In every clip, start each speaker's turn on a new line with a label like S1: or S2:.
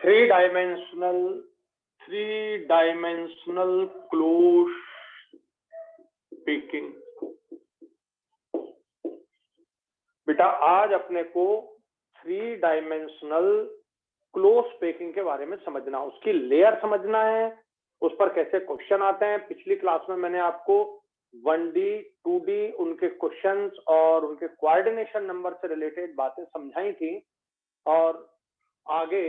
S1: Three dimensional close speaking. बेटा आज अपने को थ्री डायमेंशनल क्लोज स्पीकिंग के बारे में समझना, उसकी लेयर समझना है, उस पर कैसे क्वेश्चन आते हैं। पिछली क्लास में मैंने आपको 1D 2D उनके क्वेश्चंस और उनके कोऑर्डिनेशन नंबर से रिलेटेड बातें समझाई थी, और आगे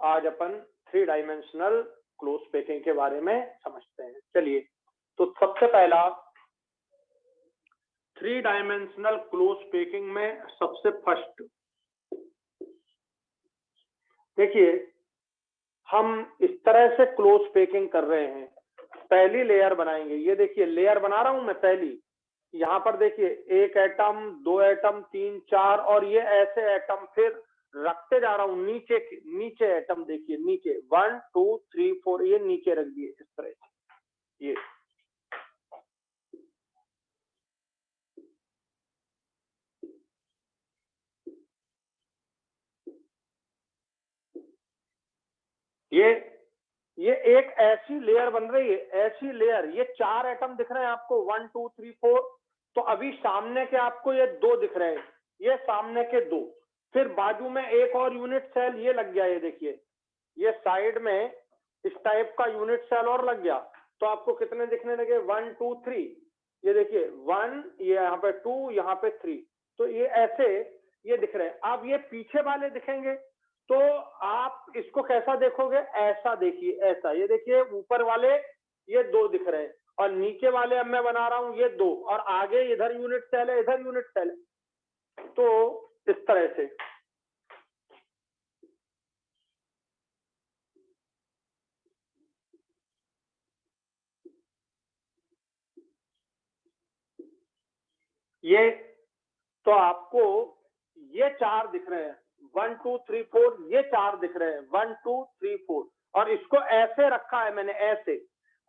S1: आज अपन थ्री डायमेंशनल क्लोज स्पीकिंग के बारे में समझते हैं। चलिए, तो सबसे पहला थ्री डायमेंशनल क्लोज स्पीकिंग में सबसे फर्स्ट देखिए, हम इस तरह से क्लोज स्पीकिंग कर रहे हैं। पहली लेयर बनाएंगे, ये देखिए लेयर बना रहा हूं मैं पहली। यहाँ पर देखिए एक एटम, दो एटम, तीन, चार, और ये ऐसे एटम फिर रखते जा रहा हूं नीचे नीचे एटम। देखिए नीचे 1 2 3 4 ये नीचे रख दिए इस तरह से। ये एक ऐसी लेयर बन रही है, ऐसी लेयर। ये चार एटम दिख रहे हैं आपको 1 2 3 4। तो अभी सामने के आपको ये दो दिख रहे हैं, ये सामने के दो। फिर बाजू में एक और यूनिट सेल ये लग गया। ये देखिए ये साइड में इस टाइप का यूनिट सेल और लग गया। तो आपको कितने दिखने लगे? 1 2 3। ये देखिए 1, ये यहाँ पे 2, यहाँ पे 3। तो ये ऐसे ये दिख रहे हैं। अब ये पीछे वाले दिखेंगे तो आप इसको कैसा देखोगे? ऐसा देखिए, ऐसा। ये देखिए ऊपर वाले ये दो दिख रहे हैं, और नीचे वाले अब मैं बना रहा हूं ये दो, और आगे इधर यूनिट सेल है, इधर यूनिट सेल है। तो इस तरह से ये, तो आपको ये चार दिख रहे हैं 1 2 3 4। ये चार दिख रहे हैं 1 2 3 4। और इसको ऐसे रखा है मैंने, ऐसे।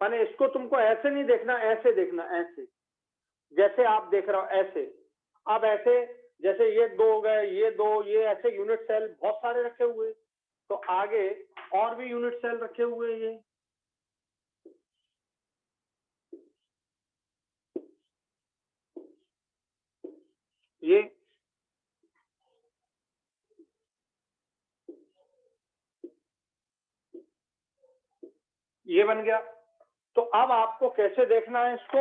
S1: मैंने इसको तुमको ऐसे नहीं देखना, ऐसे देखना, ऐसे जैसे आप देख रहे हो, ऐसे। अब ऐसे जैसे ये दो हो गए, ये दो, ये ऐसे यूनिट सेल बहुत सारे रखे हुए। तो आगे और भी यूनिट सेल रखे हुए। ये बन गया। तो अब आपको कैसे देखना है इसको?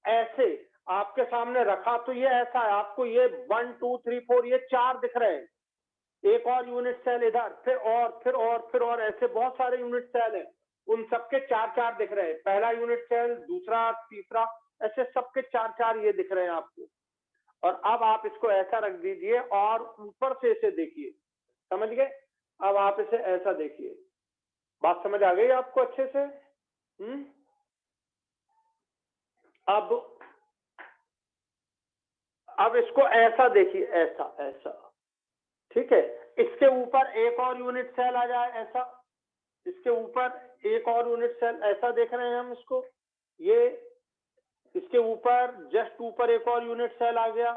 S1: ऐसे आपके सामने रखा तो ये ऐसा है, आपको ये 1 2 3 4 ये चार दिख रहे हैं। एक और यूनिट सेल इधर, फिर और, फिर और, फिर और, ऐसे बहुत सारे यूनिट सेल हैं। उन सबके चार चार दिख रहे हैं। पहला यूनिट सेल, दूसरा, तीसरा, ऐसे सबके चार चार ये दिख रहे हैं आपको। और अब आप इसको ऐसा रख दीजिए और ऊपर से इसे देखिए। समझ गए? अब आप इसे ऐसा देखिए। बात समझ आ गई आपको अच्छे से? अब इसको ऐसा देखिए, ऐसा ऐसा। ठीक है, इसके ऊपर एक और यूनिट सेल आ जाए, ऐसा। इसके ऊपर एक और यूनिट सेल, ऐसा देख रहे हैं हम इसको। ये इसके ऊपर जस्ट ऊपर एक और यूनिट सेल आ गया।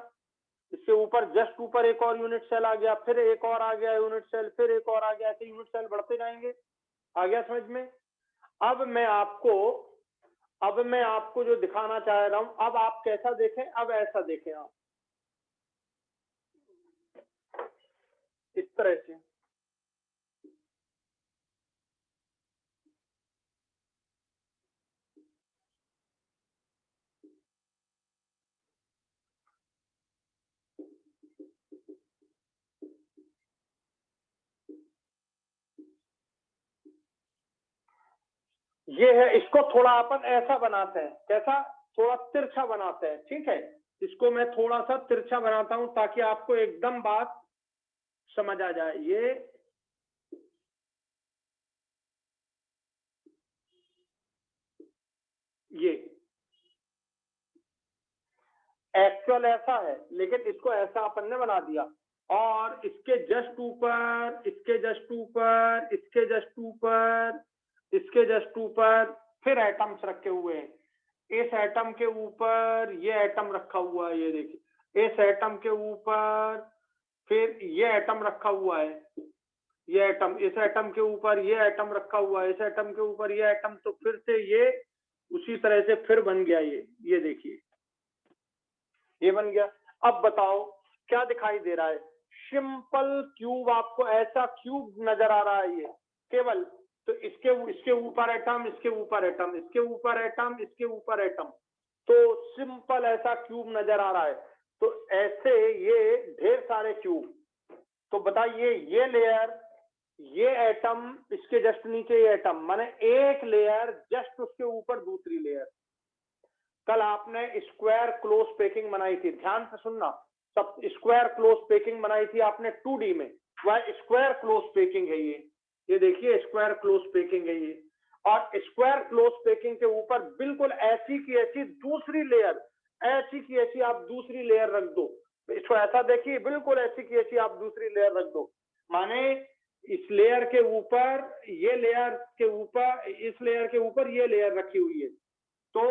S1: इसके ऊपर जस्ट ऊपर एक और यूनिट सेल आ गया, फिर एक और आ गया यूनिट सेल, फिर एक और आ गया। ऐसे यूनिट सेल बढ़ते जाएंगे। आ गया समझ में? अब मैं आपको जो दिखाना चाह रहा हूं, अब आप कैसा देखें? अब ऐसा देखें आप, इस तरह से। ये है, इसको थोड़ा अपन ऐसा बनाते हैं। कैसा? थोड़ा तिरछा बनाते हैं। ठीक है, इसको मैं थोड़ा सा तिरछा बनाता हूं ताकि आपको एकदम बात समझ आ जाए। ये एक्चुअल ऐसा है, लेकिन इसको ऐसा अपन ने बना दिया। और इसके जस्ट ऊपर, इसके जस्ट ऊपर, इसके जस्ट ऊपर, इसके जस्ट ऊपर फिर एटम्स रखे हुए हैं। इस एटम के ऊपर ये एटम रखा हुआ है, ये देखिए। इस एटम के ऊपर फिर ये एटम रखा हुआ है, ये एटम, इस एटम के ऊपर ये एटम रखा हुआ है, इस एटम के ऊपर ये एटम, तो फिर से ये उसी तरह से फिर बन गया ये देखिए ये बन गया। अब बताओ क्या दिखाई दे रहा है? सिंपल क्यूब, आपको ऐसा क्यूब नजर आ रहा है ये केवल, तो इसके ऊपर एटम, इसके ऊपर एटम, इसके ऊपर एटम, इसके ऊपर एटम, तो सिंपल ऐसा क्यूब नजर आ रहा है। तो ऐसे ये ढेर सारे क्यूब, तो बताइए ये लेयर, ये एटम, इसके जस्ट नीचे ये एटम, माने एक लेयर जस्ट उसके ऊपर दूसरी लेयर। कल आपने स्क्वायर क्लोज पैकिंग बनाई थी, ध्यान से सुनना, सब स्क्वायर क्लोज पैकिंग बनाई थी आपने 2D में, वह स्क्वायर क्लोज पैकिंग है ये देखिए स्क्वायर क्लोज पैकिंग है ये। और स्क्वायर क्लोज पैकिंग के ऊपर बिल्कुल ऐसी की ऐसी दूसरी लेयर, ऐसी की ऐसी आप दूसरी लेयर रख दो, इसको ऐसा देखिए, बिल्कुल ऐसी की ऐसी आप दूसरी लेयर रख दो, माने इस लेयर के ऊपर ये लेयर के ऊपर, इस लेयर के ऊपर ये लेयर रखी हुई है। तो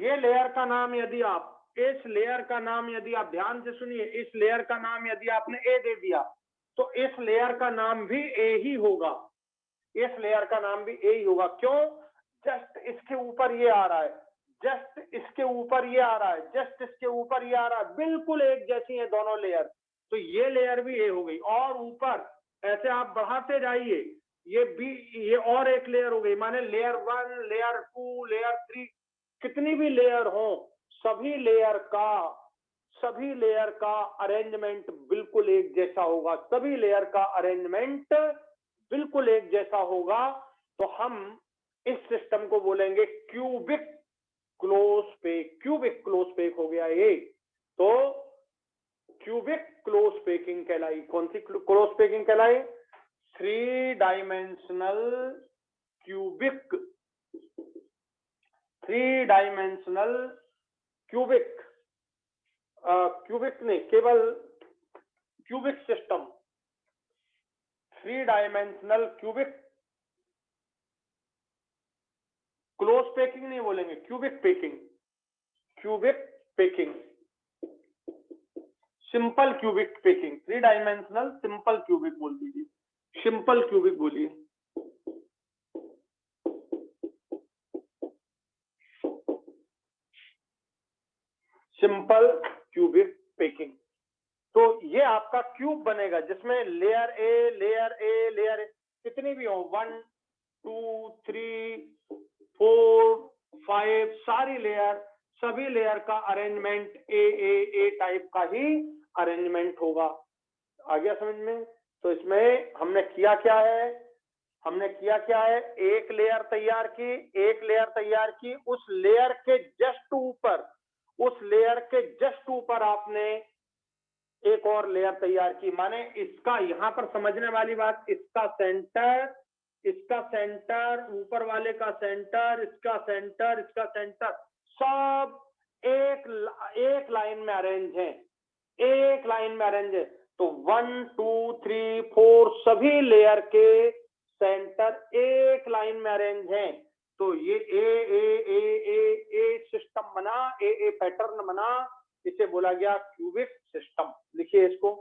S1: ये लेयर का नाम, यदि आप इस लेयर का नाम, यदि आप ध्यान से सुनिए, इस लेयर का नाम यदि आपने ए दे दिया, तो इस लेयर का नाम भी ए ही होगा, इस लेयर का नाम भी ए ही होगा। क्यों? जस्ट इसके ऊपर ये आ रहा है, जस्ट इसके ऊपर ये आ रहा है, जस्ट इसके ऊपर ये आ रहा है, बिल्कुल एक जैसी है दोनों लेयर, तो ये लेयर भी ए हो गई। और ऊपर ऐसे आप बढ़ाते जाइए, ये बी, ये और एक लेयर हो गई, माने लेयर 1, लेयर 2, लेयर 3, कितनी भी लेयर हो, सभी लेयर का अरेंजमेंट बिल्कुल एक जैसा होगा, सभी लेयर का अरेंजमेंट बिल्कुल एक जैसा होगा। तो हम इस सिस्टम को बोलेंगे cubic close pack, cubic close pack हो गया ये। तो क्यूबिक क्लोज पैकिंग कहलाई, कौन सी क्लोज पैकिंग कहलाई? 3 dimensional cubic, 3 dimensional cubic, cubic नहीं, केवल cubic system, 3 dimensional cubic close packing नहीं बोलेंगे, cubic packing, cubic packing, simple cubic packing, 3 dimensional simple cubic बोल दीजिए, सिंपल क्यूबिक बोलिए। Simple cubic packing. तो ये आपका क्यूब बनेगा जिसमें layer A, layer A, layer A कितनी भी हो, 1 2 3 4 5, सारी लेयर, सभी लेयर का अरेंजमेंट ए टाइप का ही अरेंजमेंट होगा। आ गया समझ में? तो इसमें हमने किया क्या है, हमने किया क्या है, एक लेयर तैयार की, एक लेयर तैयार की, उस लेयर के जस्ट ऊपर, उस लेयर के जस्ट ऊपर आपने एक और लेयर तैयार की, माने इसका, यहां पर समझने वाली बात, इसका सेंटर, इसका सेंटर, ऊपर वाले का सेंटर, इसका सेंटर, इसका सेंटर, सब एक लाइन में अरेंज है, एक लाइन में अरेंज है। तो 1 2 3 4 सभी लेयर के सेंटर एक लाइन में अरेंज हैं। तो ये ए सिस्टम बना, ए पैटर्न बना, इसे बोला गया क्यूबिक सिस्टम। लिखिए इसको,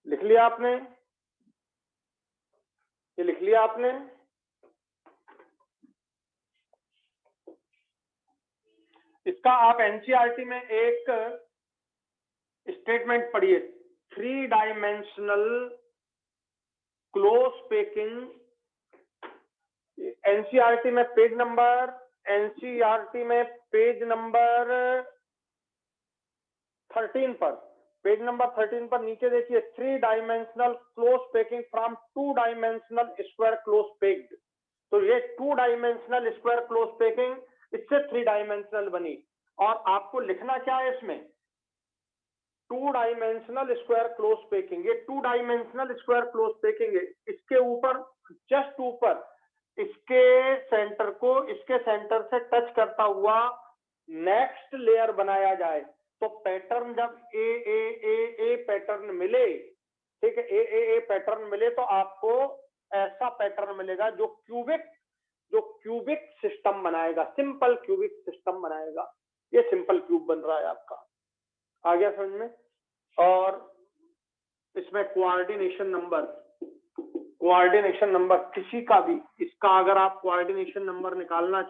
S1: लिख लिया आपने? ये लिख लिया आपने? इसका आप एनसीईआरटी में एक स्टेटमेंट पढ़िए, 3 डायमेंशनल क्लोज पैकिंग, एनसीईआरटी में पेज नंबर, एनसीईआरटी में पेज नंबर 13 पर पेज नंबर 13 पर नीचे देखिए, 3 dimensional close packing from 2 dimensional square close packed. तो ये 2 डायमेंशनल स्क्वायर क्लोज पैकिंग इससे 3 डायमेंशनल बनी। और आपको लिखना क्या है इसमें, 2 डायमेंशनल स्क्वायर क्लोज पैकिंग। ये 2 डायमेंशनल स्क्वायर क्लोज पैकिंग है, इसके ऊपर जस्ट ऊपर इसके सेंटर से टच करता हुआ नेक्स्ट लेयर बनाया जाए। तो पैटर्न जब ए पैटर्न मिले, ठीक है, ए पैटर्न मिले तो आपको ऐसा पैटर्न मिलेगा जो क्यूबिक सिस्टम बनाएगा, सिंपल क्यूबिक सिस्टम बनाएगा। ये सिंपल क्यूब बन रहा है आपका, आ गया समझ में। और इसमें कोऑर्डिनेशन नंबर किसी का भी, इसका अगर आप कोऑर्डिनेशन नंबर निकालना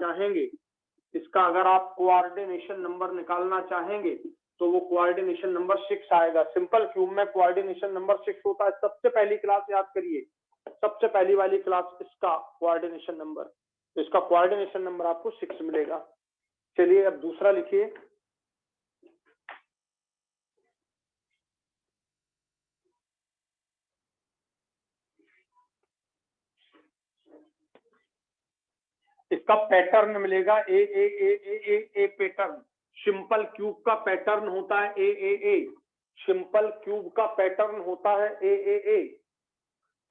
S1: चाहेंगे, तो वो कोऑर्डिनेशन नंबर 6 आएगा। सिंपल क्यूब में कोऑर्डिनेशन नंबर 6 होता है। सबसे पहली क्लास याद करिए, सबसे पहली वाली क्लास इसका कोऑर्डिनेशन नंबर, तो इसका कोऑर्डिनेशन नंबर आपको 6 मिलेगा। चलिए अब दूसरा लिखिए, इसका पैटर्न मिलेगा ए पैटर्न। सिंपल क्यूब का पैटर्न होता है ए। सिंपल क्यूब का पैटर्न होता है ए।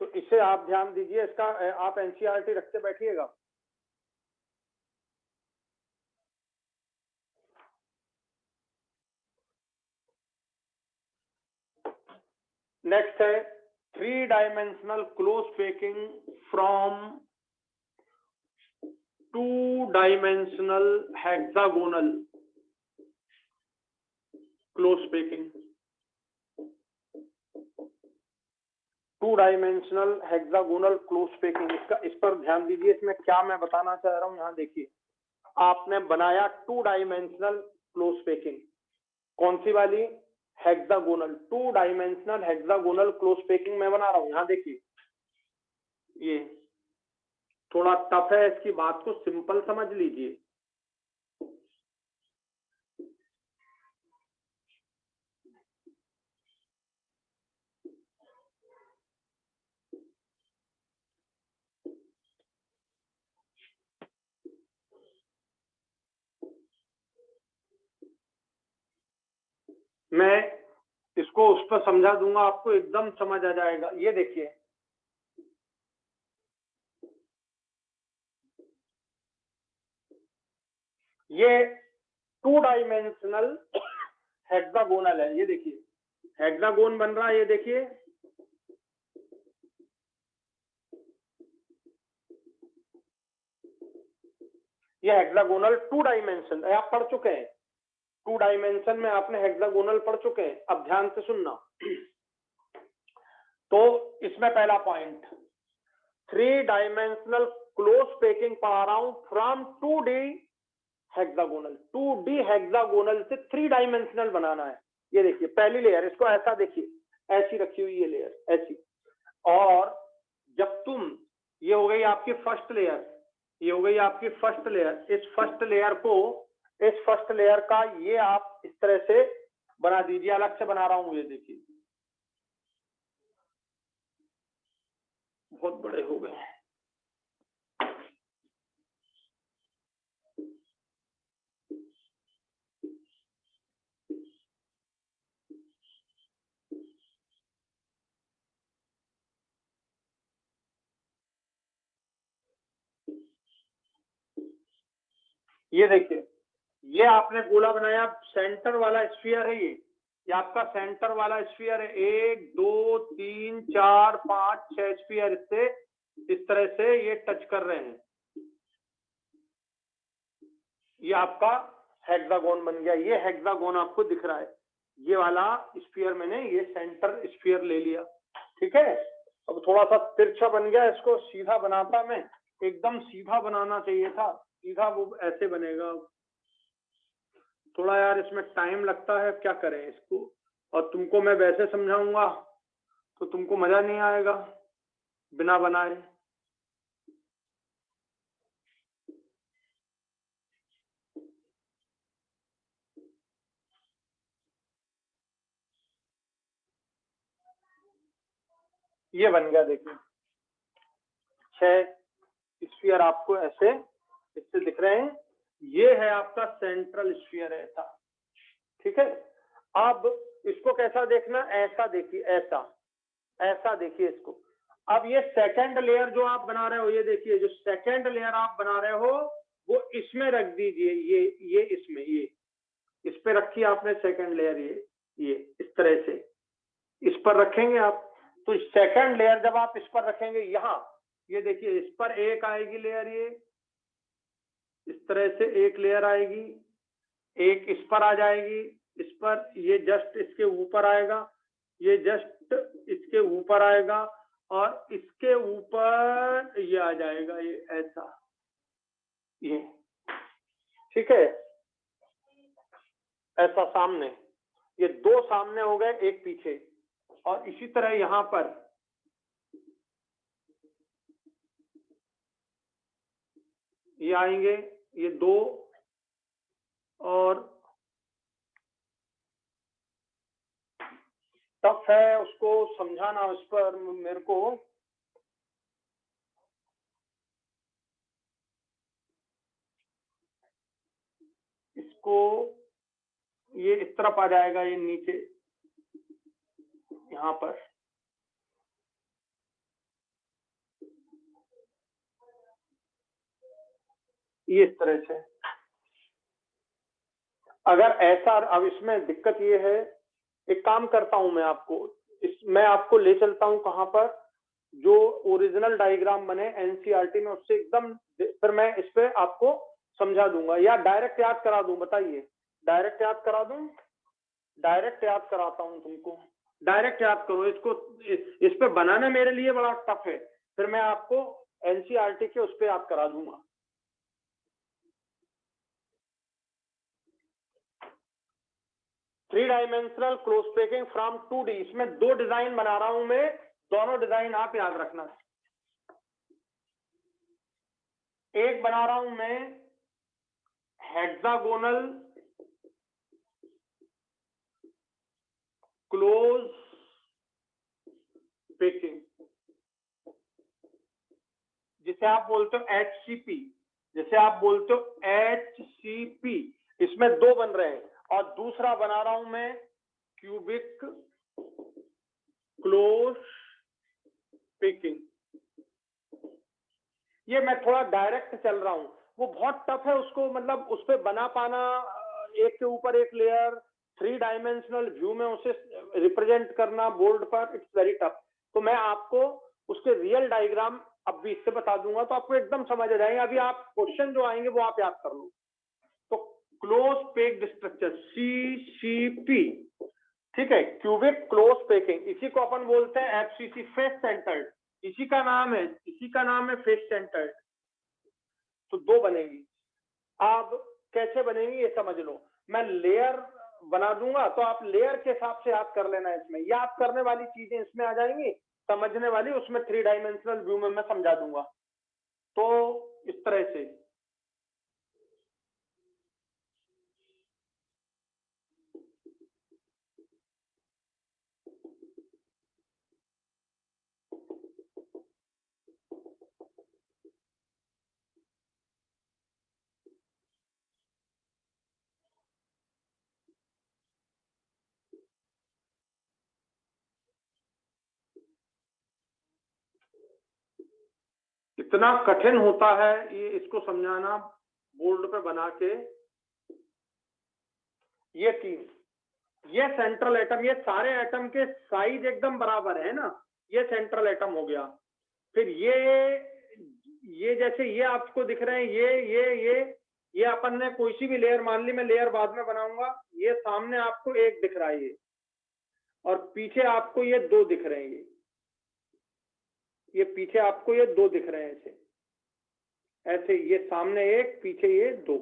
S1: तो इसे आप ध्यान दीजिए, इसका आप एनसीईआरटी रखते बैठिएगा। नेक्स्ट है 3 dimensional close packing from 2 dimensional hexagonal close packing. 2 dimensional hexagonal close packing, इस पर ध्यान दीजिए। इसमें क्या मैं बताना चाह रहा हूं, यहाँ देखिए, आपने बनाया 2 डायमेंशनल क्लोज पैकिंग, कौन सी वाली, hexagonal. 2 dimensional hexagonal close packing मैं बना रहा हूं। यहाँ देखिए, ये थोड़ा टफ है, इसकी बात को सिंपल समझ लीजिए। मैं इसको उस पर समझा दूंगा, आपको एकदम समझ आ जाएगा। ये देखिए, ये 2 डायमेंशनल हेक्सागोनल है। ये देखिए हेक्सागोन बन रहा है, ये देखिए, ये हेक्सागोनल 2 डायमेंशन आप पढ़ चुके हैं। 2 डायमेंशन में आपने हेक्सागोनल पढ़ चुके हैं। अब ध्यान से सुनना। तो इसमें पहला पॉइंट, 3 डायमेंशनल क्लोज पैकिंग पढ़ा रहा हूं from 2D hexagonal. 2D hexagonal से 3 डायमेंशनल बनाना है। ये देखिए पहली लेयर, इसको ऐसा देखिए, ऐसी रखी हुई ये लेयर ऐसी। और जब तुम, ये हो गई आपकी फर्स्ट लेयर, ये हो गई आपकी फर्स्ट लेयर। इस फर्स्ट लेयर का ये आप इस तरह से बना दीजिए। अलग से बना रहा हूं, ये देखिए बहुत बड़े हो गए। ये देखिए, ये आपने गोला बनाया, सेंटर वाला स्फीयर है ये आपका सेंटर वाला स्फीयर है। 1 2 3 4 5 6 स्फीयर इससे इस तरह से ये टच कर रहे हैं। ये आपका हेक्सागोन बन गया। ये हेक्सागोन आपको दिख रहा है, ये वाला स्फीयर मैंने ये सेंटर स्फीयर ले लिया, ठीक है। अब थोड़ा सा तिरछा बन गया, इसको सीधा बनाता मैं, एकदम सीधा बनाना चाहिए था, सीधा वो ऐसे बनेगा। थोड़ा यार इसमें टाइम लगता है, क्या करें इसको। और तुमको मैं वैसे समझाऊंगा तो तुमको मजा नहीं आएगा बिना बनाए। ये बन गया, देखिए 6 स्फीयर आपको ऐसे इससे दिख रहे हैं। ये है आपका सेंट्रल स्फीयर ऐसा, ठीक है। अब इसको कैसा देखना, ऐसा देखिए, ऐसा ऐसा देखिए इसको। अब ये सेकंड लेयर जो आप बना रहे हो, ये देखिए जो सेकंड लेयर आप बना रहे हो वो इसमें रख दीजिए, ये इसमें, ये इस पे रखिए आपने सेकंड लेयर, ये इस तरह से इस पर रखेंगे आप। तो सेकंड लेयर जब आप इस पर रखेंगे, यहाँ ये देखिए इस पर एक आएगी लेयर, ये इस तरह से एक लेयर आएगी, एक इस पर आ जाएगी, इस पर ये जस्ट इसके ऊपर आएगा, ये जस्ट इसके ऊपर आएगा, और इसके ऊपर ये आ जाएगा, ये ऐसा, ये ठीक है, ऐसा सामने। ये 2 सामने हो गए, एक पीछे। और इसी तरह यहां पर ये आएंगे, ये 2, और टफ है उसको समझाना, उस पर मेरे को इसको, ये इस तरफ आ जाएगा, ये नीचे यहाँ पर, ये इस तरह से। अगर ऐसा, अब इसमें दिक्कत ये है, एक काम करता हूं मैं आपको, मैं आपको ले चलता हूं कहां पर, जो ओरिजिनल डायग्राम बने एनसीईआरटी में, उससे एकदम, फिर मैं इस पे आपको समझा दूंगा, या डायरेक्ट याद करा दूं, बताइए डायरेक्ट याद करा दूं? डायरेक्ट याद कराता हूं तुमको, डायरेक्ट याद करो इसको। इस पे बनाना मेरे लिए बड़ा टफ है, फिर मैं आपको एनसीईआरटी के उस पे याद करा दूंगा। Three dimensional close packing from 2D, इसमें 2 डिजाइन बना रहा हूं मैं, दोनों डिजाइन आप याद रखना। एक बना रहा हूं मैं हेक्सागोनल क्लोज पैकिंग, जिसे आप बोलते हो HCP, जिसे आप बोलते हो HCP, इसमें 2 बन रहे हैं। और दूसरा बना रहा हूं मैं क्यूबिक क्लोज पैकिंग, ये मैं थोड़ा डायरेक्ट चल रहा हूं, वो बहुत टफ है उसको, मतलब उस पर बना पाना, एक के ऊपर एक लेयर 3 डायमेंशनल व्यू में उसे रिप्रेजेंट करना बोर्ड पर, इट्स वेरी टफ। तो मैं आपको उसके रियल डायग्राम अब भी इससे बता दूंगा, तो आपको एकदम समझ आ जाएंगे। अभी आप क्वेश्चन जो आएंगे वो आप याद कर लो। तो क्लोज पैक्ड स्ट्रक्चर CCP, ठीक है, क्यूबिक क्लोज पैकिंग, इसी को अपन बोलते हैं FCC, फेस सेंटर्ड, इसी का नाम है, इसी का नाम है फेस सेंटर्ड। तो 2 बनेगी। अब कैसे बनेगी ये समझ लो, मैं लेयर बना दूंगा, तो आप लेयर के हिसाब से याद कर लेना। इसमें याद करने वाली चीजें इसमें आ जाएंगी, समझने वाली उसमें 3 डायमेंशनल व्यू में मैं समझा दूंगा। तो इस तरह से इतना कठिन होता है ये, इसको समझाना बोर्ड पे बना के। ये 3, ये सेंट्रल एटम, ये सारे एटम के साइज एकदम बराबर है ना, ये सेंट्रल एटम हो गया। फिर ये जैसे ये आपको दिख रहे हैं, ये अपन ने कोई सी भी लेयर मान ली, मैं लेयर बाद में बनाऊंगा, ये सामने आपको एक दिख रहा है ये, और पीछे आपको ये 2 दिख रहे हैं, ये पीछे आपको ये 2 दिख रहे हैं, ऐसे ऐसे, ये सामने एक, पीछे ये 2,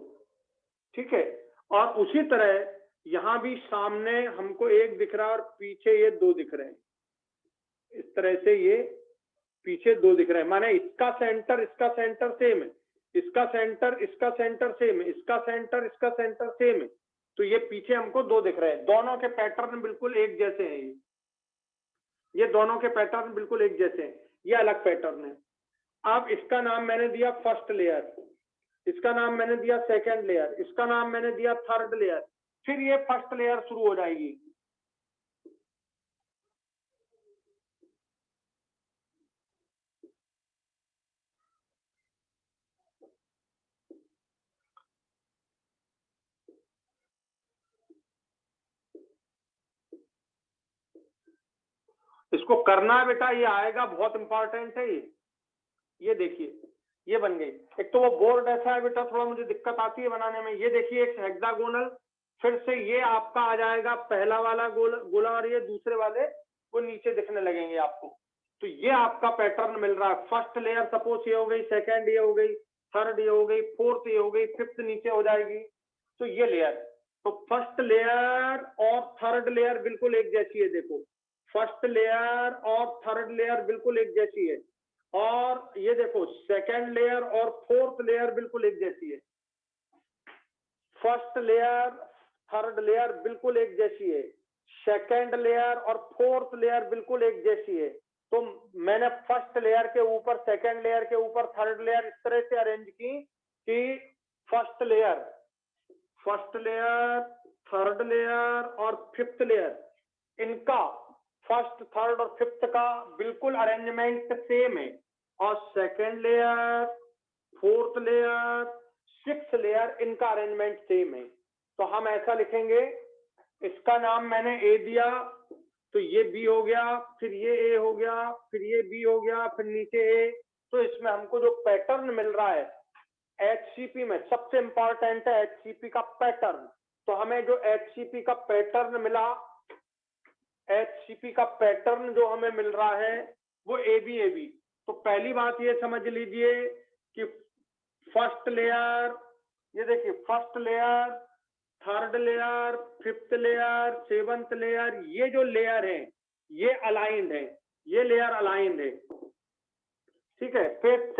S1: ठीक है। और उसी तरह यहां भी सामने हमको एक दिख रहा है और पीछे ये 2 दिख रहे हैं, इस तरह से ये पीछे 2 दिख रहे हैं, माने इसका सेंटर सेम है, इसका सेंटर सेम है, इसका सेंटर सेम है, तो ये पीछे हमको 2 दिख रहे हैं, दोनों के पैटर्न बिल्कुल एक जैसे हैं। ये दोनों के पैटर्न बिल्कुल एक जैसे हैं, ये अलग पैटर्न है। अब इसका नाम मैंने दिया फर्स्ट लेयर, इसका नाम मैंने दिया सेकंड लेयर, इसका नाम मैंने दिया थर्ड लेयर, फिर ये फर्स्ट लेयर शुरू हो जाएगी। इसको करना है बेटा, ये आएगा, बहुत इंपॉर्टेंट है ये देखिए ये बन गई। एक तो वो बोर्ड ऐसा है बेटा, थोड़ा मुझे दिक्कत आती है बनाने में। ये देखिए एक हेक्सागोनल, फिर से ये आपका आ जाएगा पहला वाला गोला और ये दूसरे वाले वो नीचे दिखने लगेंगे आपको। तो ये आपका पैटर्न मिल रहा है। फर्स्ट लेयर सपोज ये हो गई, सेकेंड ये हो गई, थर्ड ये हो गई, फोर्थ ये हो गई, फिफ्थ नीचे हो जाएगी। तो ये लेयर, तो फर्स्ट लेयर और थर्ड लेयर बिल्कुल एक जैसी है। देखो फर्स्ट लेयर और थर्ड लेयर बिल्कुल एक जैसी है, और ये देखो सेकेंड लेयर और फोर्थ लेयर बिल्कुल एक जैसी है। फर्स्ट लेयर थर्ड लेयर बिल्कुल एक जैसी है, सेकेंड लेयर और फोर्थ लेयर बिल्कुल एक जैसी है। तो मैंने फर्स्ट लेयर के ऊपर, सेकेंड लेयर के ऊपर थर्ड लेयर इस तरह से अरेंज की कि फर्स्ट लेयर, थर्ड लेयर और फिफ्थ लेयर, इनका फर्स्ट थर्ड और फिफ्थ का बिल्कुल अरेंजमेंट सेम है, और second layer, fourth layer, sixth layer, इनका अरेंजमेंट सेम है। तो हम ऐसा लिखेंगे, इसका नाम मैंने ए दिया, तो ये बी हो गया, फिर ये ए हो गया, फिर ये बी हो गया, फिर नीचे ए। तो इसमें हमको जो पैटर्न मिल रहा है एचसीपी में, सबसे इंपॉर्टेंट है एचसीपी का पैटर्न। तो हमें जो एचसीपी का पैटर्न मिला, एचसीपी का पैटर्न जो हमें मिल रहा है वो ए बी। तो पहली बात ये समझ लीजिए कि फर्स्ट लेयर, ये देखिए first layer, third layer, fifth layer, seventh layer, ये जो लेयर है ये अलाइंड है, ये लेयर अलाइंड है, ठीक है। फिर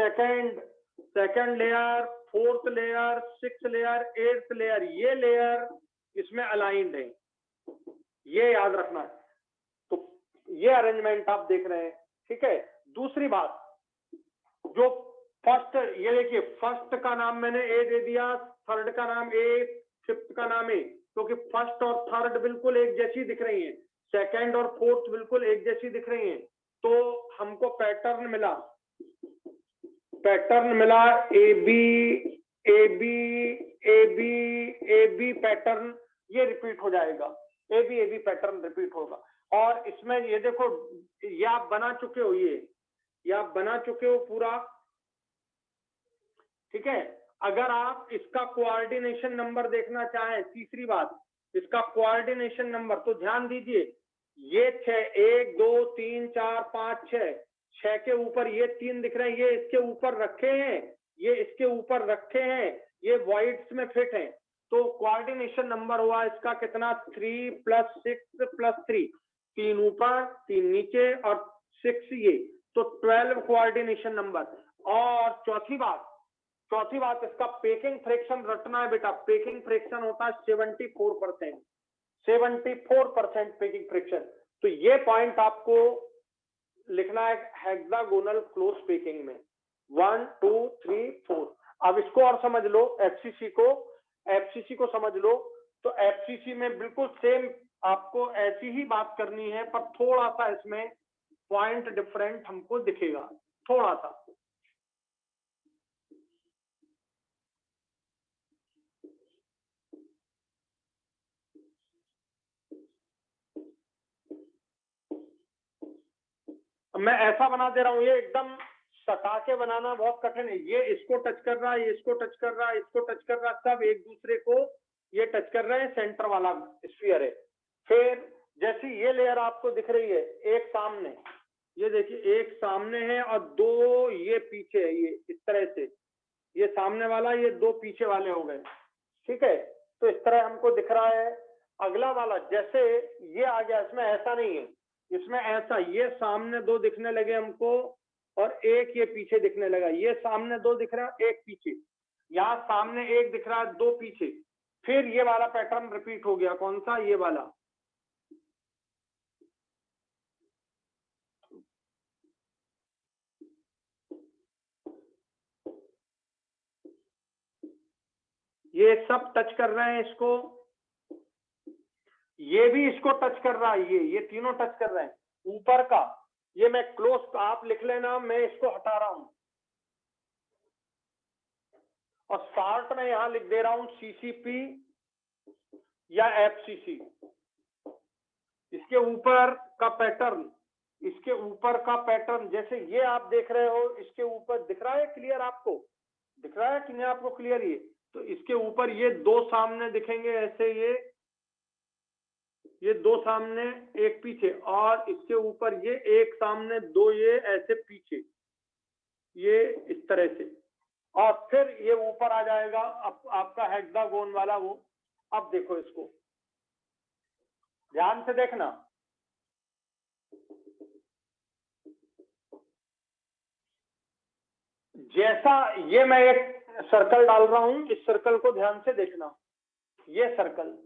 S1: second layer, fourth layer, sixth layer, eighth layer, ये लेयर इसमें अलाइंड है, ये याद रखना है। तो ये अरेंजमेंट आप देख रहे हैं, ठीक है। दूसरी बात, जो फर्स्ट, ये देखिए फर्स्ट का नाम मैंने ए दे दिया, थर्ड का नाम ए, फिफ्थ का नाम ए, क्योंकि फर्स्ट और थर्ड बिल्कुल एक जैसी दिख रही हैं, सेकंड और फोर्थ बिल्कुल एक जैसी दिख रही हैं। तो हमको पैटर्न मिला ए बी पैटर्न, ये रिपीट हो जाएगा, ए बी पैटर्न रिपीट होगा। और इसमें ये देखो, ये आप बना चुके हो, ये आप बना चुके हो पूरा, ठीक है। अगर आप इसका कोऑर्डिनेशन नंबर देखना चाहें, तीसरी बात इसका कोऑर्डिनेशन नंबर, तो ध्यान दीजिए ये 6, 1 2 3 4 5 6 के ऊपर ये 3 दिख रहे हैं, ये इसके ऊपर रखे हैं, ये इसके ऊपर रखे हैं, ये वॉइड्स में फिट हैं। तो कोऑर्डिनेशन नंबर हुआ इसका कितना, 3 + 6 + 3, 3 ऊपर 3 नीचे और 6 ये, तो 12 कोऑर्डिनेशन नंबर। और चौथी बात इसका पेकिंग फ्रैक्शन रटना है बेटा। पेकिंग फ्रैक्शन होता है 74%, 74% पेकिंग फ्रैक्शन। तो ये पॉइंट आपको लिखना है हेक्सागोनल क्लोज पेकिंग में, 1 2 3 4। अब इसको और समझ लो, एफसीसी को समझ लो। तो एफसीसी में बिल्कुल सेम आपको ऐसी ही बात करनी है, पर थोड़ा सा इसमें पॉइंट डिफरेंट हमको दिखेगा, थोड़ा सा। मैं ऐसा बना दे रहा हूँ, ये एकदम सटा के बनाना बहुत कठिन है। ये इसको टच कर रहा है, ये इसको टच कर रहा है, इसको टच कर रहा है, सब एक दूसरे को ये टच कर रहे हैं, सेंटर वाला स्फीयर है। फिर जैसी ये लेयर आपको दिख रही है, एक सामने, ये देखिए एक सामने है और 2 ये पीछे है, ये इस तरह से, ये सामने वाला, ये 2 पीछे वाले हो गए, ठीक है। तो इस तरह हमको दिख रहा है। अगला वाला जैसे ये आ गया, इसमें ऐसा नहीं है, इसमें ऐसा, ये सामने 2 दिखने लगे हमको और एक ये पीछे दिखने लगा, ये सामने 2 दिख रहा है, एक पीछे, यहाँ सामने 1 दिख रहा है, 2 पीछे। फिर ये वाला पैटर्न रिपीट हो गया, कौन सा, ये वाला। ये सब टच कर रहे हैं इसको, ये भी इसको टच कर रहा है, ये तीनों टच कर रहे हैं। ऊपर का ये मैं क्लोज, आप लिख लेना, मैं इसको हटा रहा हूं और शार्ट में यहां लिख दे रहा हूं सीसीपी या एफसीसी। इसके ऊपर का पैटर्न, इसके ऊपर का पैटर्न जैसे ये आप देख रहे हो, इसके ऊपर दिख रहा है क्लियर, आपको दिख रहा है कि नहीं आपको क्लियर? ये तो इसके ऊपर ये दो सामने दिखेंगे ऐसे, ये दो सामने एक पीछे, और इसके ऊपर ये एक सामने दो ये ऐसे पीछे, ये इस तरह से, और फिर ये ऊपर आ जाएगा आपका हेक्सागोन वाला वो। अब देखो इसको ध्यान से देखना, जैसा ये मैं एक सर्कल डाल रहा हूं, इस सर्कल को ध्यान से देखना, ये सर्कल,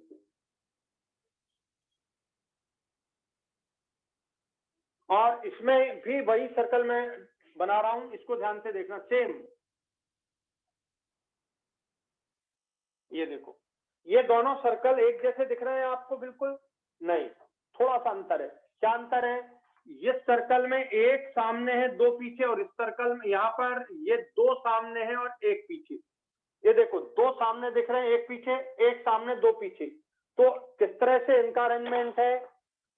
S1: और इसमें भी वही सर्कल मैं बना रहा हूं, इसको ध्यान से देखना, सेम। ये देखो, ये दोनों सर्कल एक जैसे दिख रहे हैं आपको? बिल्कुल नहीं, थोड़ा सा अंतर है। क्या अंतर है? इस सर्कल में एक सामने है दो पीछे, और इस सर्कल में यहाँ पर ये दो सामने है और एक पीछे। ये देखो, दो सामने दिख रहे हैं, एक पीछे, एक सामने दो पीछे। तो किस तरह से इनका अरेंजमेंट है?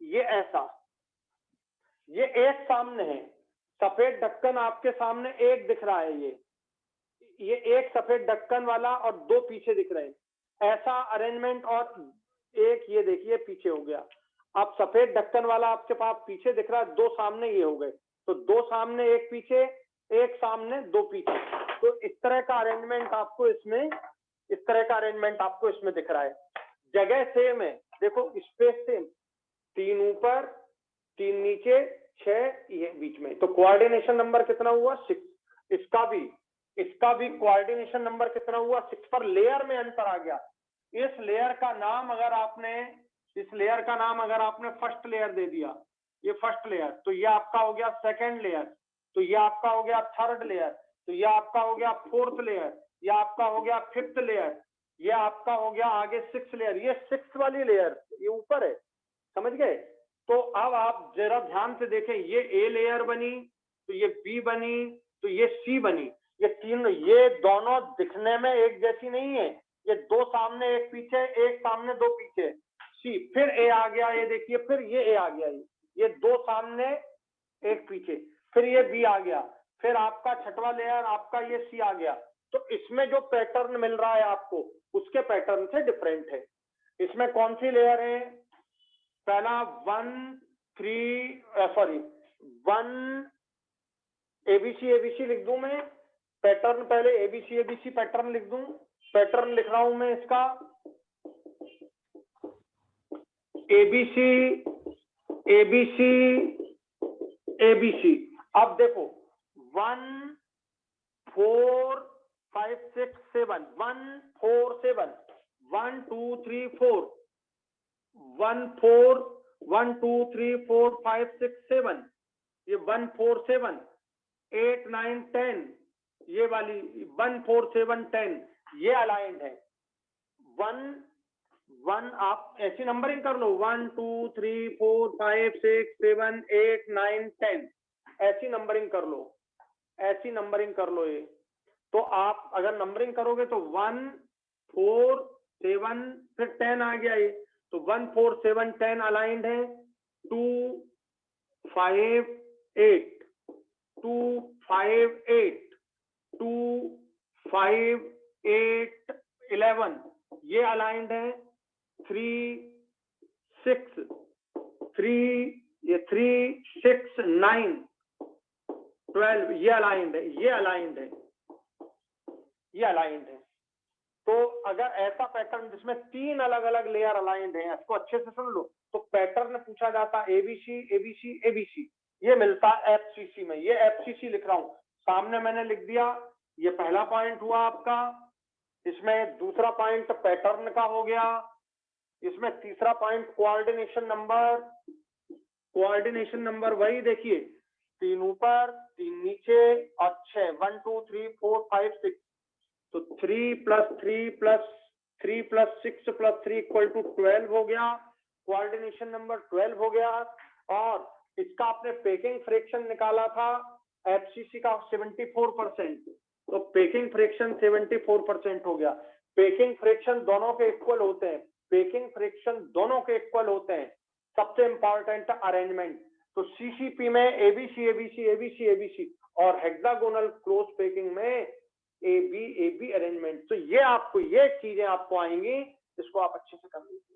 S1: ये ऐसा, ये एक सामने है, सफेद ढक्कन आपके सामने एक दिख रहा है, ये एक सफेद ढक्कन वाला और दो पीछे दिख रहे हैं, ऐसा अरेंजमेंट। और एक ये देखिए पीछे हो गया। अब सफेद ढक्कन वाला आपके पास पीछे दिख रहा है, दो सामने ये हो गए, तो दो सामने एक पीछे, एक सामने दो पीछे। तो इस तरह का अरेंजमेंट आपको इसमें, इस तरह का अरेंजमेंट आपको इसमें दिख रहा है। जगह सेम है, देखो स्पेस सेम, तीन ऊपर तीन नीचे छह ये बीच में, तो कोऑर्डिनेशन नंबर कितना हुआ? 6। इसका भी कोऑर्डिनेशन नंबर कितना हुआ? 6 पर लेयर में अंतर आ गया। इस लेयर का नाम अगर आपने फर्स्ट लेयर दे दिया, ये फर्स्ट लेयर, तो ये आपका हो गया सेकंड लेयर, तो ये आपका हो गया थर्ड लेयर, तो ये आपका हो गया फोर्थ लेयर, ये आपका हो गया फिफ्थ लेयर, ये आपका हो गया आगे सिक्स लेयर। ये सिक्स वाली लेयर ये ऊपर है, समझ गए? तो अब आप जरा ध्यान से देखें, ये ए लेयर बनी, तो ये बी बनी, तो ये सी बनी। ये तीन, ये दोनों दिखने में एक जैसी नहीं है, ये दो सामने एक पीछे, एक सामने दो पीछे, सी, फिर ए आ गया, ये देखिए, फिर ये ए आ गया, ये दो सामने एक पीछे, फिर ये बी आ गया, फिर आपका छठवां लेयर आपका ये सी आ गया। तो इसमें जो पैटर्न मिल रहा है आपको, उसके पैटर्न से डिफरेंट है। इसमें कौन सी लेयर है? पहला 1 एबीसी एबीसी लिख दूं मैं, पैटर्न पहले एबीसी एबीसी पैटर्न लिख दूं, पैटर्न लिख रहा हूं मैं इसका, एबीसी एबीसी एबीसी। अब देखो 1 4 5 6 7, 1 4 7, 1 2 3 4, 1 4 1 2 3 4 5 6 7, ये 1 4 7 8 9 10, ये वाली 1 4 7 10, ये अलाइंड है। 1 1 आप ऐसी नंबरिंग कर लो, 1 2 3 4 5 6 7 8 9 10, ऐसी नंबरिंग कर लो, ऐसी नंबरिंग कर लो। ये तो आप अगर नंबरिंग करोगे तो 1 4 7 फिर 10 आ गया, ये तो 1 4 7 10 अलाइंड है। 2 5 8 2 5 8 2 5 8 11, ये अलाइंड है। 3 6 3, ये 3 6 9 12, ये अलाइंड है, ये अलाइंड है, ये अलाइंड है। तो अगर ऐसा पैटर्न जिसमें तीन अलग अलग लेयर अलाइंड हैं, इसको अच्छे से सुन लो, तो पैटर्न पूछा जाता है एबीसी एबीसी एबीसी, ये मिलता है एफसीसी में। ये एफसीसी लिख रहा हूं, सामने मैंने लिख दिया, ये पहला पॉइंट हुआ आपका, इसमें दूसरा पॉइंट पैटर्न का हो गया, इसमें तीसरा point coordination number, coordination number वही देखिए, 3 ऊपर 3 नीचे और 6, 1 2 3 4 5 6, तो 3 + 3 + 3 + 6 + 3 = 12 हो गया, कोऑर्डिनेशन नंबर 12 हो गया। और इसका आपने पेकिंग फ्रैक्शन निकाला था एफसीसी का 74%, तो पेकिंग फ्रैक्शन 74% हो गया। पेकिंग फ्रैक्शन दोनों के इक्वल होते हैं, पेकिंग फ्रैक्शन दोनों के इक्वल होते हैं। सबसे इंपॉर्टेंट अरेंजमेंट, तो सीसीपी में एबीसी एबीसी एबीसी एबीसी और हेक्सागोनल क्लोज पेकिंग में ए बी अरेंजमेंट। तो ये चीजें आपको आएंगी, इसको आप अच्छे से कर लीजिए।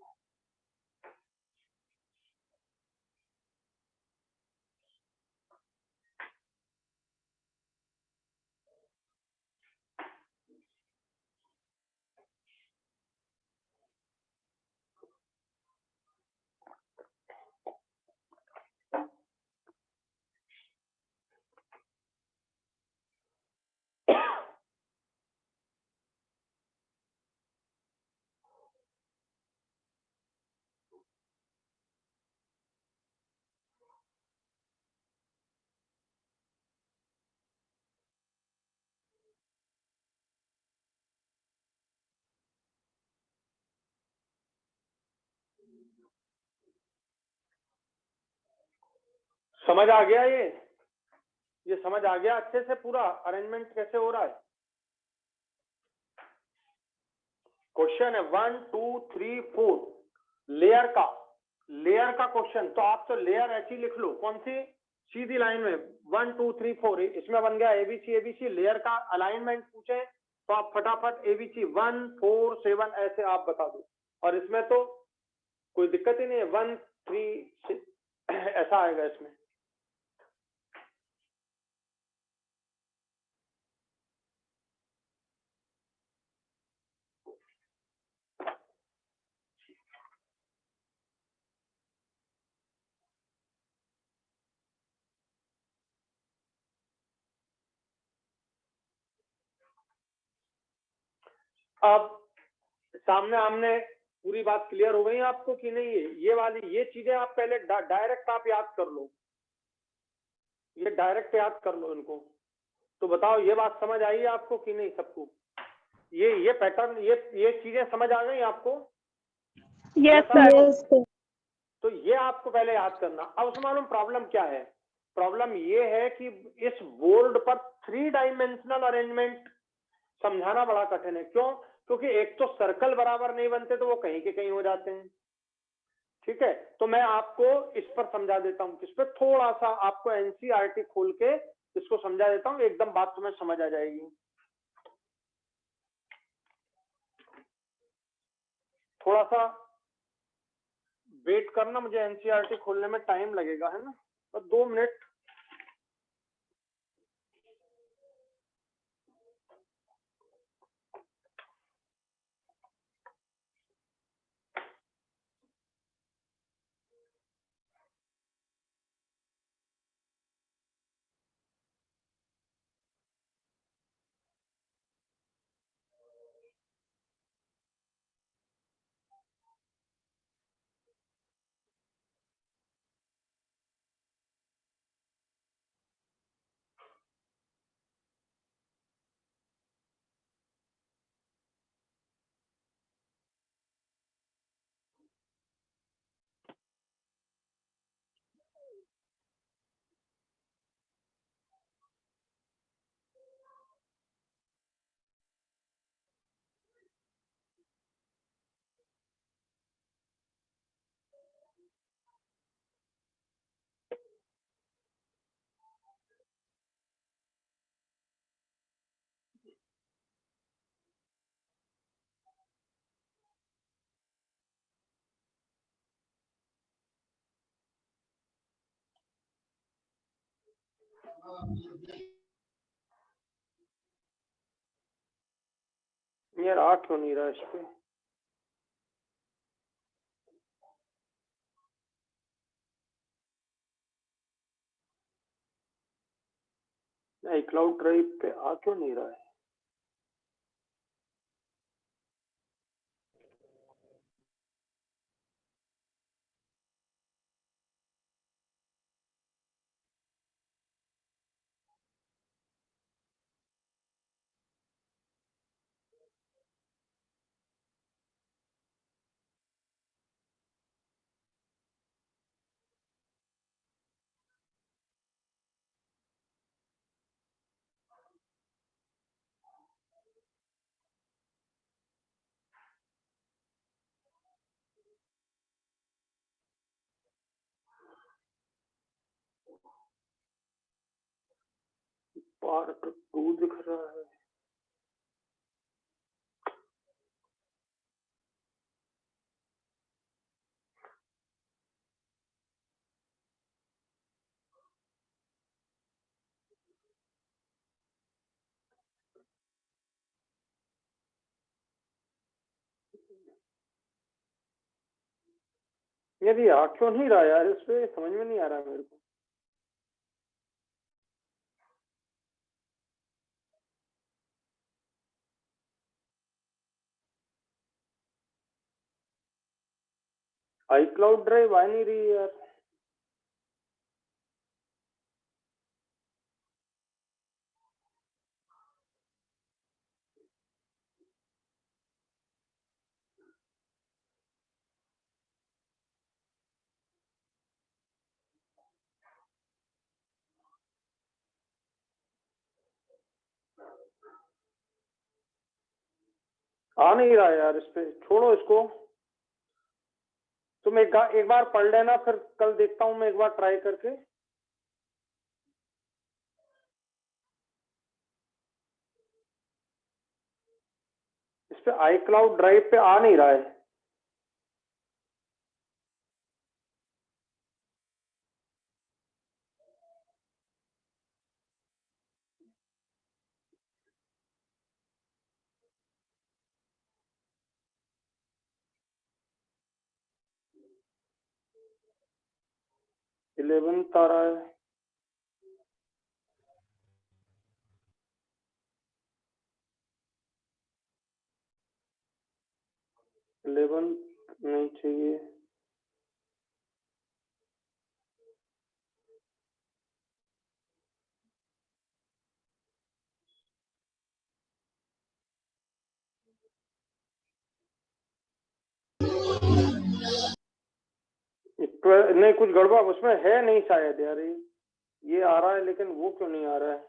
S1: समझ आ गया? ये समझ आ गया अच्छे से पूरा अरेंजमेंट कैसे हो रहा है? क्वेश्चन है 1 2 3 4 लेयर का क्वेश्चन। तो आप तो लेयर ऐसी लिख लो, कौन सी? सीधी लाइन में 1 2 3 4, इसमें बन गया एबीसी एबीसी। लेयर का अलाइनमेंट पूछे तो आप फटाफट एबीसी 1 4 7 ऐसे आप बता दो, और इसमें तो कोई दिक्कत ही नहीं है, 1 3 6 ऐसा आएगा इसमें। अब सामने आमने पूरी बात क्लियर हो गई आपको कि नहीं? ये वाली ये चीजें आप पहले डायरेक्ट आप याद कर लो, ये डायरेक्ट याद कर लो इनको। तो बताओ ये बात समझ आई आपको कि नहीं सबको? ये पैटर्न, ये चीजें समझ आ गई आपको?
S2: Yes sir.
S1: तो ये आपको पहले याद करना। अब उसमें मालूम प्रॉब्लम क्या है? प्रॉब्लम ये है कि इस बोर्ड पर 3 डायमेंशनल अरेंजमेंट समझाना बड़ा कठिन है। क्यों? क्योंकि एक तो सर्कल बराबर नहीं बनते, तो वो कहीं के कहीं हो जाते हैं। ठीक है, तो मैं आपको इस पर समझा देता हूँ, इस पर थोड़ा सा आपको एनसीईआरटी खोल के इसको समझा देता हूँ, एकदम बात तुम्हें समझ आ जाएगी। थोड़ा सा वेट करना, मुझे एनसीईआरटी खोलने में टाइम लगेगा, है ना, तो 2 मिनट। यार आ क्यों नहीं रहा इस पे? नहीं, क्लाउड ड्राइव पे आ क्यों नहीं रहा है? पार्ट 2 दिख रहा है। यदि आ क्यों नहीं रहा यार, इस पे समझ में नहीं आ रहा मेरे को। iCloud ड्राइव आ नहीं रही यार। आ नहीं रहा यार, इस पे छोड़ो इसको। तुम एक बार पढ़ लेना, फिर कल देखता हूँ मैं एक बार ट्राई करके। इस पे iCloud ड्राइव पे आ नहीं रहा है। इलेवेंथ आ रहा है। 11 नहीं चाहिए। नहीं, कुछ गड़बड़ उसमें है नहीं शायद यार। ये आ रहा है लेकिन वो क्यों नहीं आ रहा है।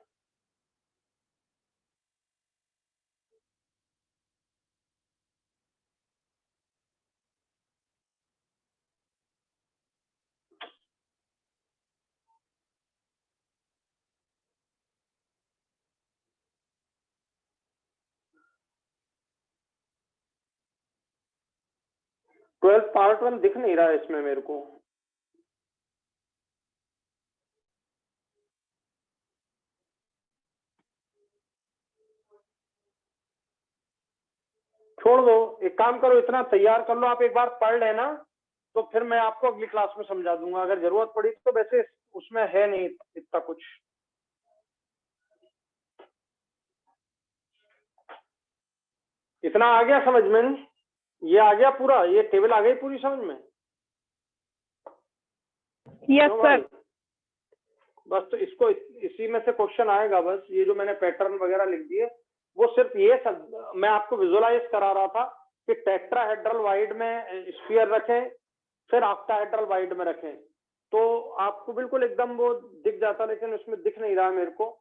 S1: ट्वेल्थ पार्ट 1 दिख नहीं रहा है इसमें मेरे को। छोड़ दो, एक काम करो, इतना तैयार कर लो, आप एक बार पढ़ लेना, तो फिर मैं आपको अगली क्लास में समझा दूंगा अगर जरूरत पड़ी तो। वैसे उसमें है नहीं इतना कुछ। इतना आ गया समझ में? ये आ गया पूरा, ये टेबल आ गई पूरी समझ में?
S2: Yes sir.
S1: बस तो इसको इसी में से क्वेश्चन आएगा। बस ये जो मैंने पैटर्न वगैरह लिख दिए, वो सिर्फ ये सब मैं आपको विजुअलाइज करा रहा था कि टेट्राहेड्रल वाइड में स्फीयर रखें, फिर ऑक्टाहेड्रल वाइड में रखें, तो आपको बिल्कुल एकदम वो दिख जाता, लेकिन उसमें दिख नहीं रहा मेरे को।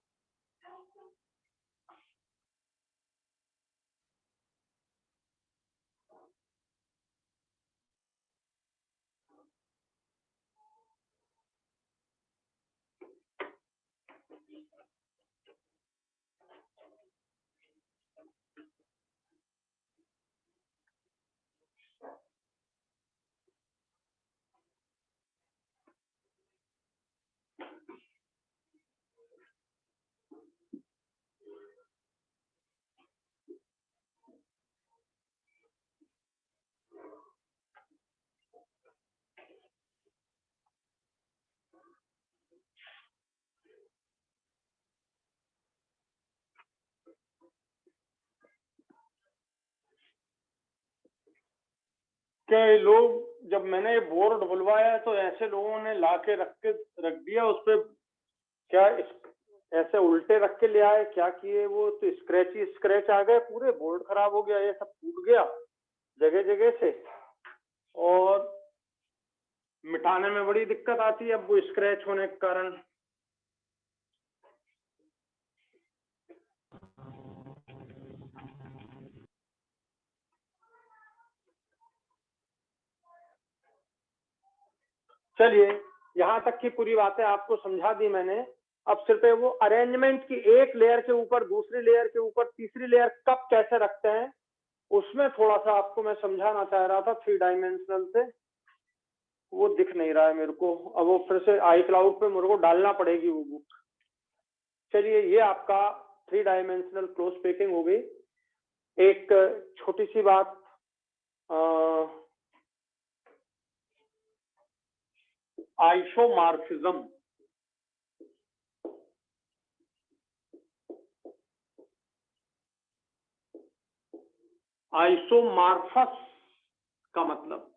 S1: क्या ये लोग, जब मैंने ये बोर्ड बुलवाया तो ऐसे लोगों ने ला के रख दिया उस पर, क्या ऐसे उल्टे रख के ले आए, क्या किए वो, तो स्क्रैच ही स्क्रैच आ गए, पूरे बोर्ड खराब हो गया, ये सब टूट गया जगह जगह से, और मिटाने में बड़ी दिक्कत आती है अब वो स्क्रैच होने के कारण। चलिए, यहाँ तक की पूरी बातें आपको समझा दी मैंने। अब सिर्फ वो अरेंजमेंट की एक लेयर के ऊपर दूसरी लेयर के ऊपर तीसरी लेयर कब कैसे रखते हैं, उसमें थोड़ा सा आपको मैं समझाना चाह रहा था 3 डायमेंशनल से। वो दिख नहीं रहा है मेरे को, अब वो फिर से आई क्लाउड पे मेरे को डालना पड़ेगी वो बुक। चलिए, ये आपका 3 डायमेंशनल क्लोज पैकिंग हो गई। एक छोटी सी बात, आइसोमॉर्फिज्म। आइसोमॉर्फस का मतलब,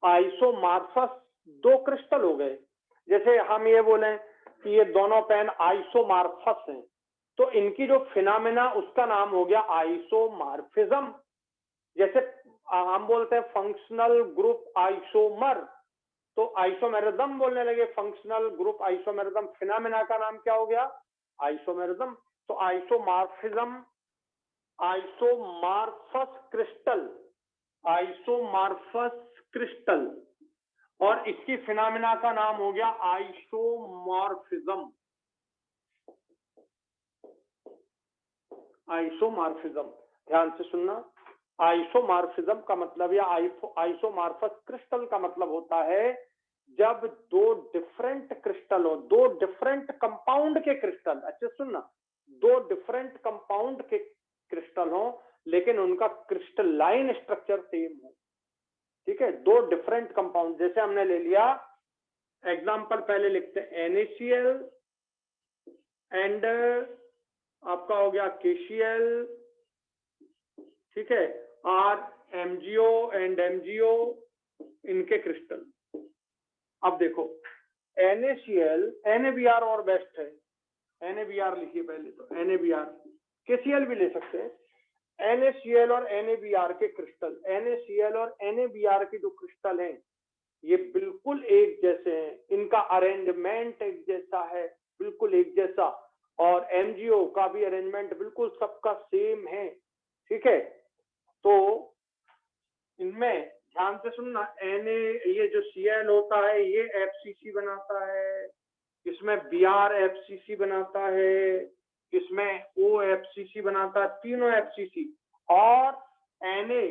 S1: आइसोमॉर्फस दो क्रिस्टल हो गए। जैसे हम ये बोलें कि ये दोनों पेन आइसोमॉर्फस हैं, तो इनकी जो फिनोमेना उसका नाम हो गया आइसोमॉर्फिज्म। जैसे हम बोलते हैं फंक्शनल ग्रुप आइसोमर, तो आइसोमेरिज्म बोलने लगे, फंक्शनल ग्रुप आइसोमेरिज्म, फिनोमेना का नाम क्या हो गया, आइसोमेरिज्म। तो isomorphism, isomorphous crystal, isomorphous crystal, और इसकी फिनोमेना का नाम हो गया आइसोमॉर्फिज्म। आइसोमॉर्फिज्म, ध्यान से सुनना। आइसोमॉर्फिज्म का मतलब या आइसोमॉर्फस क्रिस्टल का मतलब होता है जब दो डिफरेंट क्रिस्टल हो, दो डिफरेंट कंपाउंड के क्रिस्टल, अच्छे सुनना, दो डिफरेंट कंपाउंड के क्रिस्टल हो लेकिन उनका क्रिस्टलाइन स्ट्रक्चर सेम हो। ठीक है, दो डिफरेंट कंपाउंड, जैसे हमने ले लिया एग्जांपल, पहले लिखते हैं NaCl एंड आपका हो गया KCl, ठीक है, और MgO एंड MgO, इनके क्रिस्टल। अब देखो NaCl, NaBr और बेस्ट है, NaBr लिखिए पहले, तो NaBr, KCl भी ले सकते हैं। NaCl और NaBr के क्रिस्टल, NaCl और NaBr के जो क्रिस्टल हैं ये बिल्कुल एक जैसे हैं, इनका अरेंजमेंट एक जैसा है, बिल्कुल एक जैसा, और MgO का भी अरेंजमेंट बिल्कुल सबका सेम है। ठीक है, तो इनमें ध्यान से सुनना, ये जो Cl होता है ये FCC बनाता है, इसमें Br FCC बनाता है, इसमें OFCC बनाता है, तीनों FCC, और Na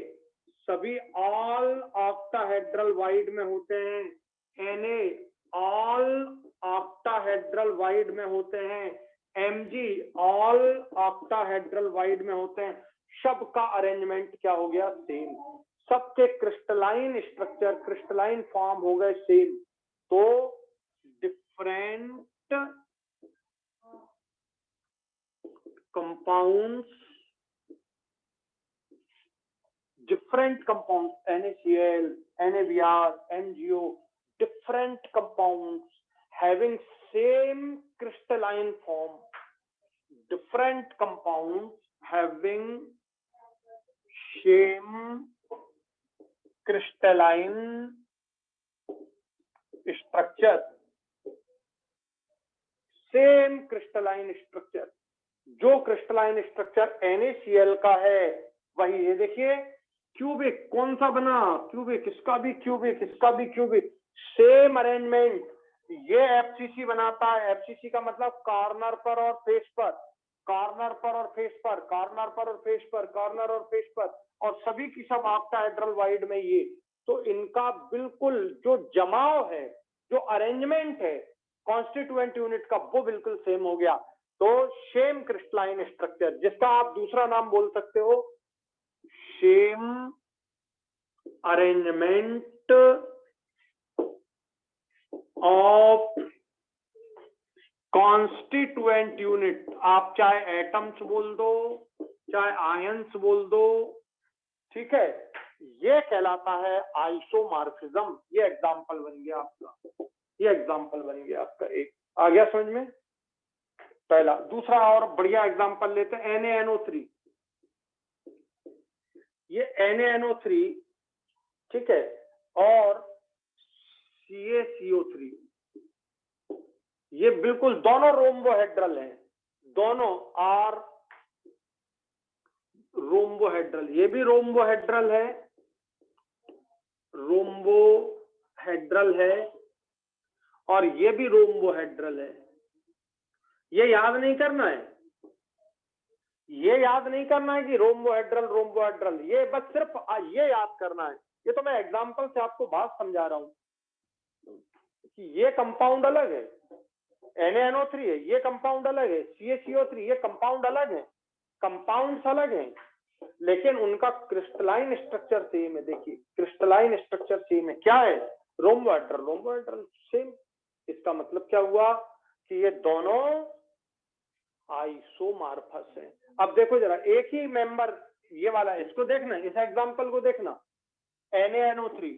S1: सभी ऑल ऑक्टाहेड्रल वाइड में होते हैं, Na ऑल ऑक्टाहेड्रल वाइड में होते हैं, Mg ऑल ऑक्टाहेड्रल वाइड में होते हैं। सबका अरेंजमेंट क्या हो गया, सेम, सबके क्रिस्टलाइन स्ट्रक्चर, क्रिस्टलाइन फॉर्म हो गए सेम। तो different compounds, different compounds, NaCl, NaBr, MgO, different compounds having same crystalline form, different compounds having same crystalline structure, same crystalline structure। जो क्रिस्टलाइन स्ट्रक्चर NaCl का है वही, ये देखिए क्यूबिक, कौन सा बना, क्यूबिक, इसका भी क्यूबिक, इसका भी क्यूबिक, सेम अरेंजमेंट। ये FCC बनाता है, FCC का मतलब कॉर्नर पर और फेस पर, कॉर्नर पर और फेस पर, कॉर्नर पर और फेस पर, कॉर्नर और फेस पर, और सभी की सब ऑक्टाहेड्रल वाइड में ये। तो इनका बिल्कुल जो जमाव है, जो अरेंजमेंट है कॉन्स्टिट्यूएंट यूनिट का, वो बिल्कुल सेम हो गया। तो सेम क्रिस्टलाइन स्ट्रक्चर, जिसका आप दूसरा नाम बोल सकते हो same arrangement of constituent unit. आप चाहे एटम्स बोल दो, चाहे आयंस बोल दो, ठीक है, ये कहलाता है आइसोमॉर्फिज्म। ये एग्जांपल बन गया आपका, ये एग्जांपल बन गया आपका। एक आ गया समझ में, पहला। दूसरा और बढ़िया एग्जांपल लेते हैं, NaNO3। ये NaNO3, ठीक है, और CaCO3, ये बिल्कुल दोनों रोम्बोहेड्रल हैं, दोनों आर रोम्बोहेड्रल। ये भी रोम्बोहेड्रल है, रोम्बोहेड्रल है, और ये भी रोम्बोहेड्रल है। ये याद नहीं करना है, ये याद नहीं करना है कि रोम्बोहेड्रल रोम्बोहेड्रल, ये बस सिर्फ ये याद करना है। ये तो मैं एग्जांपल से आपको बात समझा रहा हूं कि ये कंपाउंड अलग है, NaNO3 है, ये कंपाउंड अलग है, CaCO3, ये कंपाउंड अलग है, कंपाउंड्स अलग हैं, लेकिन उनका क्रिस्टलाइन स्ट्रक्चर सेम है। देखिए क्रिस्टलाइन स्ट्रक्चर सेम है, क्या है? Rhombohedral rhombohedral same. इसका मतलब क्या हुआ कि ये दोनों आइसोमॉर्फस हैं। अब देखो जरा, एक ही मेंबर ये वाला है, इसको देखना, इस एग्जांपल को देखना, NaNO3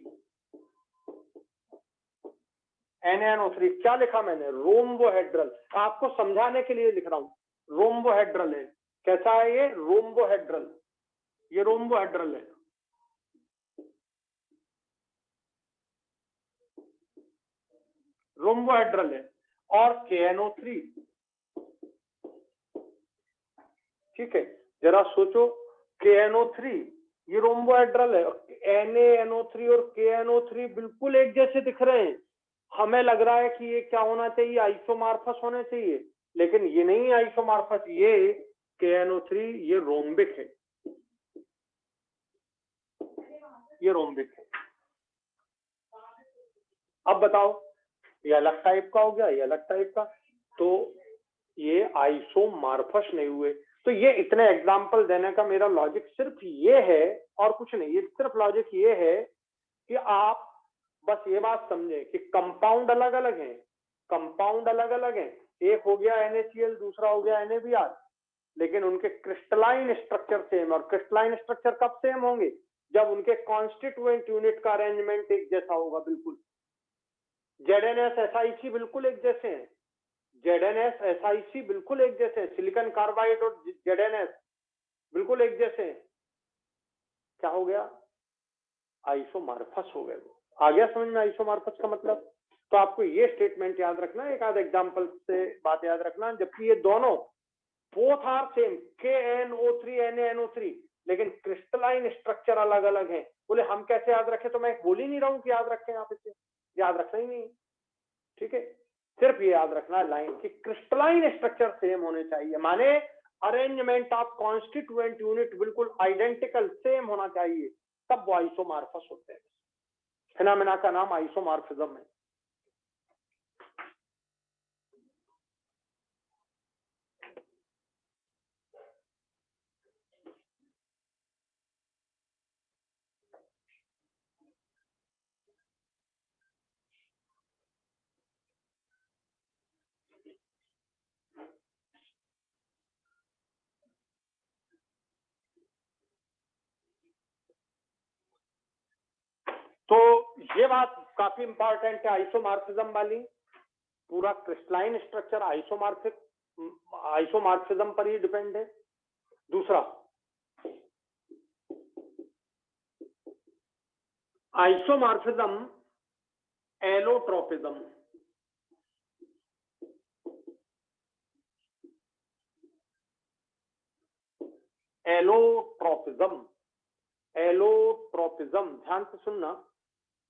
S1: NaNO3 क्या लिखा मैंने? रोम्बोहेड्रल। आपको समझाने के लिए लिख रहा हूं, रोम्बोहेड्रल है। कैसा है ये? रोम्बोहेड्रल, ये रोम्बोहेड्रल है। रोम्बोहेड्रल है। और KNO3, ठीक है, जरा सोचो, KNO3 ये रोम्बोहेड्रल है, NaNO3 और KNO3 बिल्कुल एक जैसे दिख रहे हैं। हमें लग रहा है कि ये क्या होना चाहिए? आइसोमॉर्फस होने चाहिए, लेकिन ये नहीं है आइसोमॉर्फस, ये KNO3 ये रोम्बिक है, ये रोम्बिक है। अब बताओ, ये अलग टाइप का हो गया, ये अलग टाइप का, तो ये आइसोमॉर्फस नहीं हुए। तो ये इतने एग्जाम्पल देने का मेरा लॉजिक सिर्फ ये है और कुछ नहीं, ये सिर्फ लॉजिक ये है कि आप बस ये बात समझे कि कंपाउंड अलग अलग हैं, कंपाउंड अलग अलग हैं। एक हो गया NaCl, दूसरा हो गया NaBr, लेकिन उनके क्रिस्टलाइन स्ट्रक्चर सेम। और क्रिस्टलाइन स्ट्रक्चर कब सेम होंगे? जब उनके कॉन्स्टिट्यूएंट यूनिट का अरेंजमेंट एक जैसा होगा। बिल्कुल ZnS SiC बिल्कुल एक जैसे हैं, ZnS SiC बिल्कुल एक जैसे हैं, सिलिकॉन कार्बाइड और ZnS बिल्कुल एक जैसे हैं। क्या हो गया? आइसोमॉर्फस हो गए। आ गया समझ में आइसोमॉर्फस का मतलब? तो आपको ये स्टेटमेंट याद रखना, एक आध एग्जांपल से बात याद रखना, जबकि ये दोनों both are same, KNO3 NaNO3, लेकिन क्रिस्टलाइन स्ट्रक्चर अलग अलग है। बोले हम कैसे याद रखें? तो मैं बोल ही नहीं रहा हूं कि याद रखें, आप इसे याद रखना ही नहीं, ठीक है। सिर्फ ये याद रखना है लाइन की क्रिस्टलाइन स्ट्रक्चर सेम होने चाहिए, माने अरेंजमेंट ऑफ कॉन्स्टिट्यूएंट यूनिट बिल्कुल आइडेंटिकल सेम होना चाहिए, तब वो आइसोमॉर्फस होते हैं। फिनोमेना का नाम आइसोमॉर्फिज्म है। तो ये बात काफी इंपॉर्टेंट है आइसोमॉर्फिज्म वाली। पूरा क्रिस्टलाइन स्ट्रक्चर आइसोमॉर्फिज्म पर ही डिपेंड है। दूसरा, आइसोमॉर्फिज्म एलोट्रोपिज्म। एलोट्रोपिज्म, एलोट्रोपिज्म ध्यान से सुनना।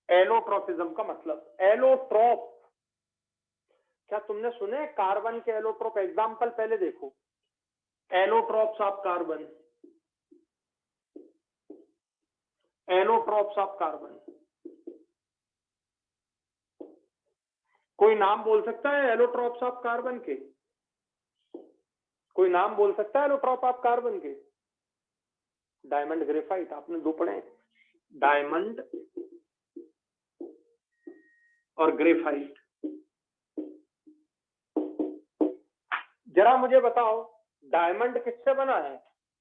S1: एलोट्रोपिज्म का मतलब, एलोट्रोप, क्या तुमने सुने कार्बन के एलोट्रोप? एग्जाम्पल पहले देखो, allotropes of carbon, allotropes of carbon, कोई नाम बोल सकता है एलोट्रोप्स ऑफ कार्बन के? कोई नाम बोल सकता है एलोट्रोप ऑफ कार्बन के? डायमंड ग्रेफाइट, आपने दो पढ़े, डायमंड और ग्रेफाइट। जरा मुझे बताओ, डायमंड किससे बना है?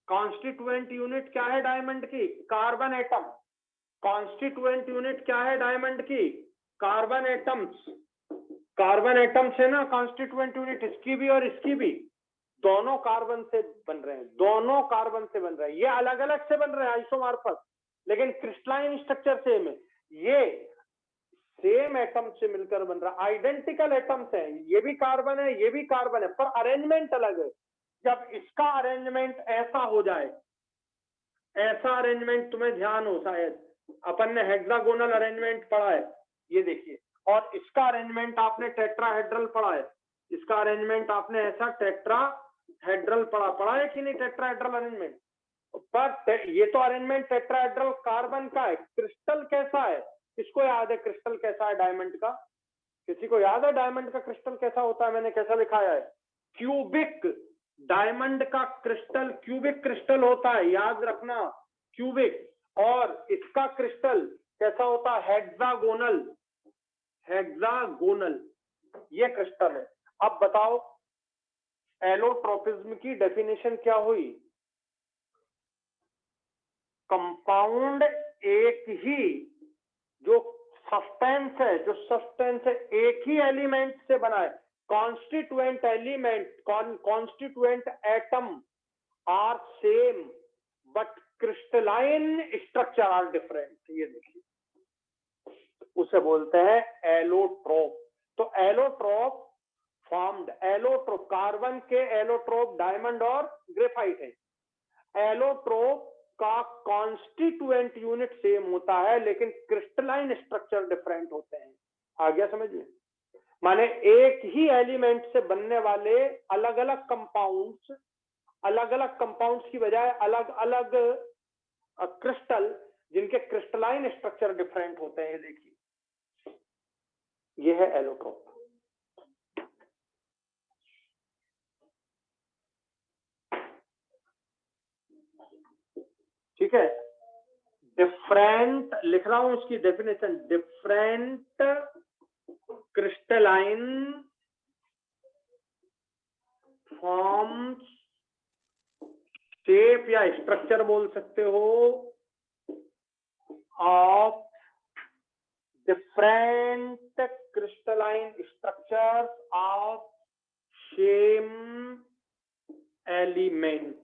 S1: कॉन्स्टिट्यूएंट यूनिट क्या है डायमंड की? Carbon atom. कॉन्स्टिट्यूएंट यूनिट क्या है डायमंड की? Carbon atoms. कार्बन एटम्स है ना कॉन्स्टिट्यूएंट यूनिट, इसकी भी और इसकी भी, दोनों कार्बन से बन रहे हैं, दोनों कार्बन से बन रहे हैं। ये अलग अलग से बन रहे हैं आइसोमॉर्फस, लेकिन क्रिस्टलाइन स्ट्रक्चर सेम है। ये सेम एटम से मिलकर बन रहा, आइडेंटिकल एटम्स हैं, ये भी कार्बन है, ये भी कार्बन है, पर अरेंजमेंट अलग है। जब इसका अरेंजमेंट ऐसा हो जाए, ऐसा अरेंजमेंट तुम्हें ध्यान हो शायद, अपन ने हेक्सागोनल अरेंजमेंट पढ़ा है, ये देखिए, और इसका अरेंजमेंट आपने टेट्राहेड्रल पढ़ा है, इसका अरेंजमेंट आपने ऐसा टेट्राहेड्रल पढ़ा है कि नहीं? Tetrahedral arrangement. पर ये तो अरेंजमेंट टेट्राहेड्रल कार्बन का है, क्रिस्टल कैसा है? किसको याद है क्रिस्टल कैसा है डायमंड का? किसी को याद है डायमंड का क्रिस्टल कैसा होता है? मैंने कैसा लिखाया है? क्यूबिक। डायमंड का क्रिस्टल क्यूबिक क्रिस्टल होता है, याद रखना, क्यूबिक। और इसका क्रिस्टल कैसा होता है? हेक्सागोनल। हेक्सागोनल ये क्रिस्टल है। अब बताओ एलोट्रोपिज्म की डेफिनेशन क्या हुई? कंपाउंड एक ही जो सब्सटेंस है एक ही एलिमेंट से बना है। Constituent element constituent atom are same but crystalline structure are different. ये देखिए, उसे बोलते हैं एलोट्रोप। तो एलोट्रोप फॉर्म्ड, एलोट्रोप कार्बन के एलोट्रोप डायमंड और ग्रेफाइट है। एलोट्रोप का कॉन्स्टिट्यूएंट यूनिट सेम होता है लेकिन क्रिस्टलाइन स्ट्रक्चर डिफरेंट होते हैं। आ गया समझ में? माने एक ही एलिमेंट से बनने वाले अलग अलग कंपाउंड्स की बजाय अलग अलग क्रिस्टल, जिनके क्रिस्टलाइन स्ट्रक्चर डिफरेंट होते हैं। देखिए, ये है एलोट्रोप। ठीक है, डिफरेंट लिख रहा हूं उसकी definition, different crystalline forms, shape या स्ट्रक्चर बोल सकते हो, of different crystalline structure of same element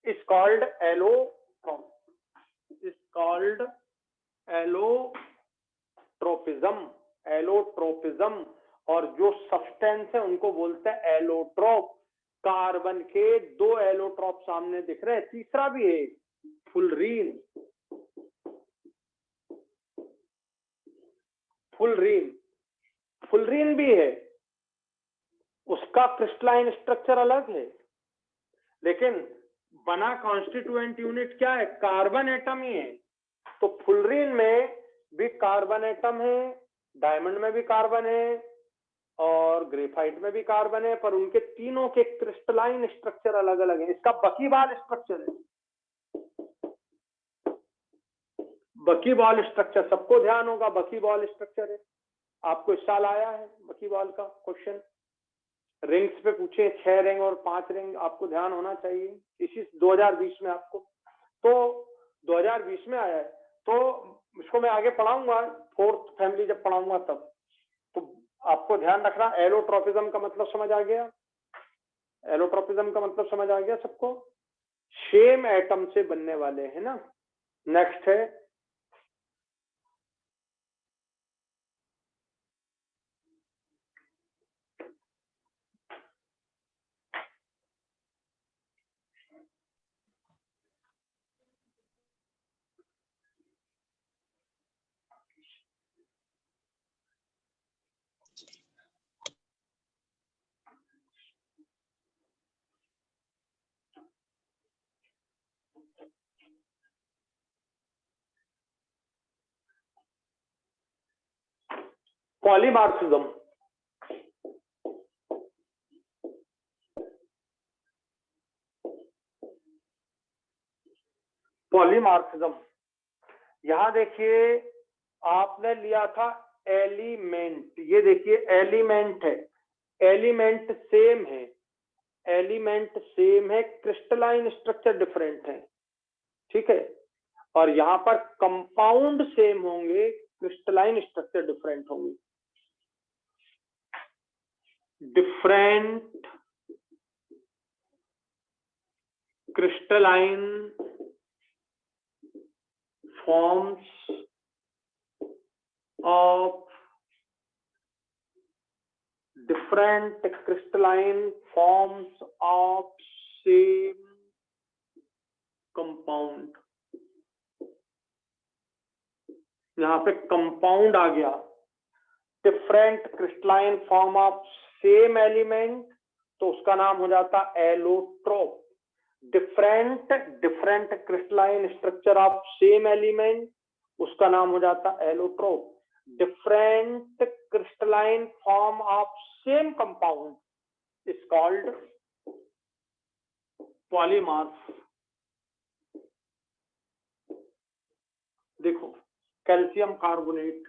S1: is called allotropism, is called allotropism। और जो सब्सटेंस है उनको बोलते हैं एलोट्रोप। कार्बन के 2 एलोट्रोप सामने दिख रहे हैं, तीसरा भी है, फुलरीन। फुलरीन भी है, उसका क्रिस्टलाइन स्ट्रक्चर अलग है लेकिन बना कॉन्स्टिट्यूएंट यूनिट क्या है? कार्बन एटम ही है। तो फुलरीन में भी कार्बन एटम है, डायमंड में भी कार्बन है और ग्रेफाइट में भी कार्बन है, पर उनके तीनों के क्रिस्टलाइन स्ट्रक्चर अलग अलग है। इसका बकीबाल स्ट्रक्चर है, बकीबाल स्ट्रक्चर सबको ध्यान होगा, बकीबाल स्ट्रक्चर है। आपको इस साल आया है बकीबाल का क्वेश्चन, रिंग्स पे पूछे, 6 रिंग और 5 रिंग, आपको ध्यान होना चाहिए। इसी 2020 में आपको, तो 2020 में आया है, तो इसको मैं आगे पढ़ाऊंगा, 4th फैमिली जब पढ़ाऊंगा तब। तो आपको ध्यान रखना, एलोट्रोपिज्म का मतलब समझ आ गया? एलोट्रोपिज्म का मतलब समझ आ गया सबको? सेम एटम से बनने वाले, है ना। नेक्स्ट है पॉलीमार्फिज्म। पॉलीमार्फिज्म, यहां देखिए आपने लिया था एलिमेंट, ये देखिए एलिमेंट है, एलिमेंट सेम है, एलिमेंट सेम है, क्रिस्टलाइन स्ट्रक्चर डिफरेंट है, ठीक है। और यहां पर कंपाउंड सेम होंगे, क्रिस्टलाइन स्ट्रक्चर डिफरेंट होंगे। Different crystalline forms of different crystalline forms of same compound। यहां पे कंपाउंड आ गया, different crystalline form of same element, तो उसका नाम हो जाता allotrope. Different crystalline structure of same element, उसका नाम हो जाता allotrope. Different crystalline form of same compound is called polymorph. देखो कैल्शियम कार्बोनेट,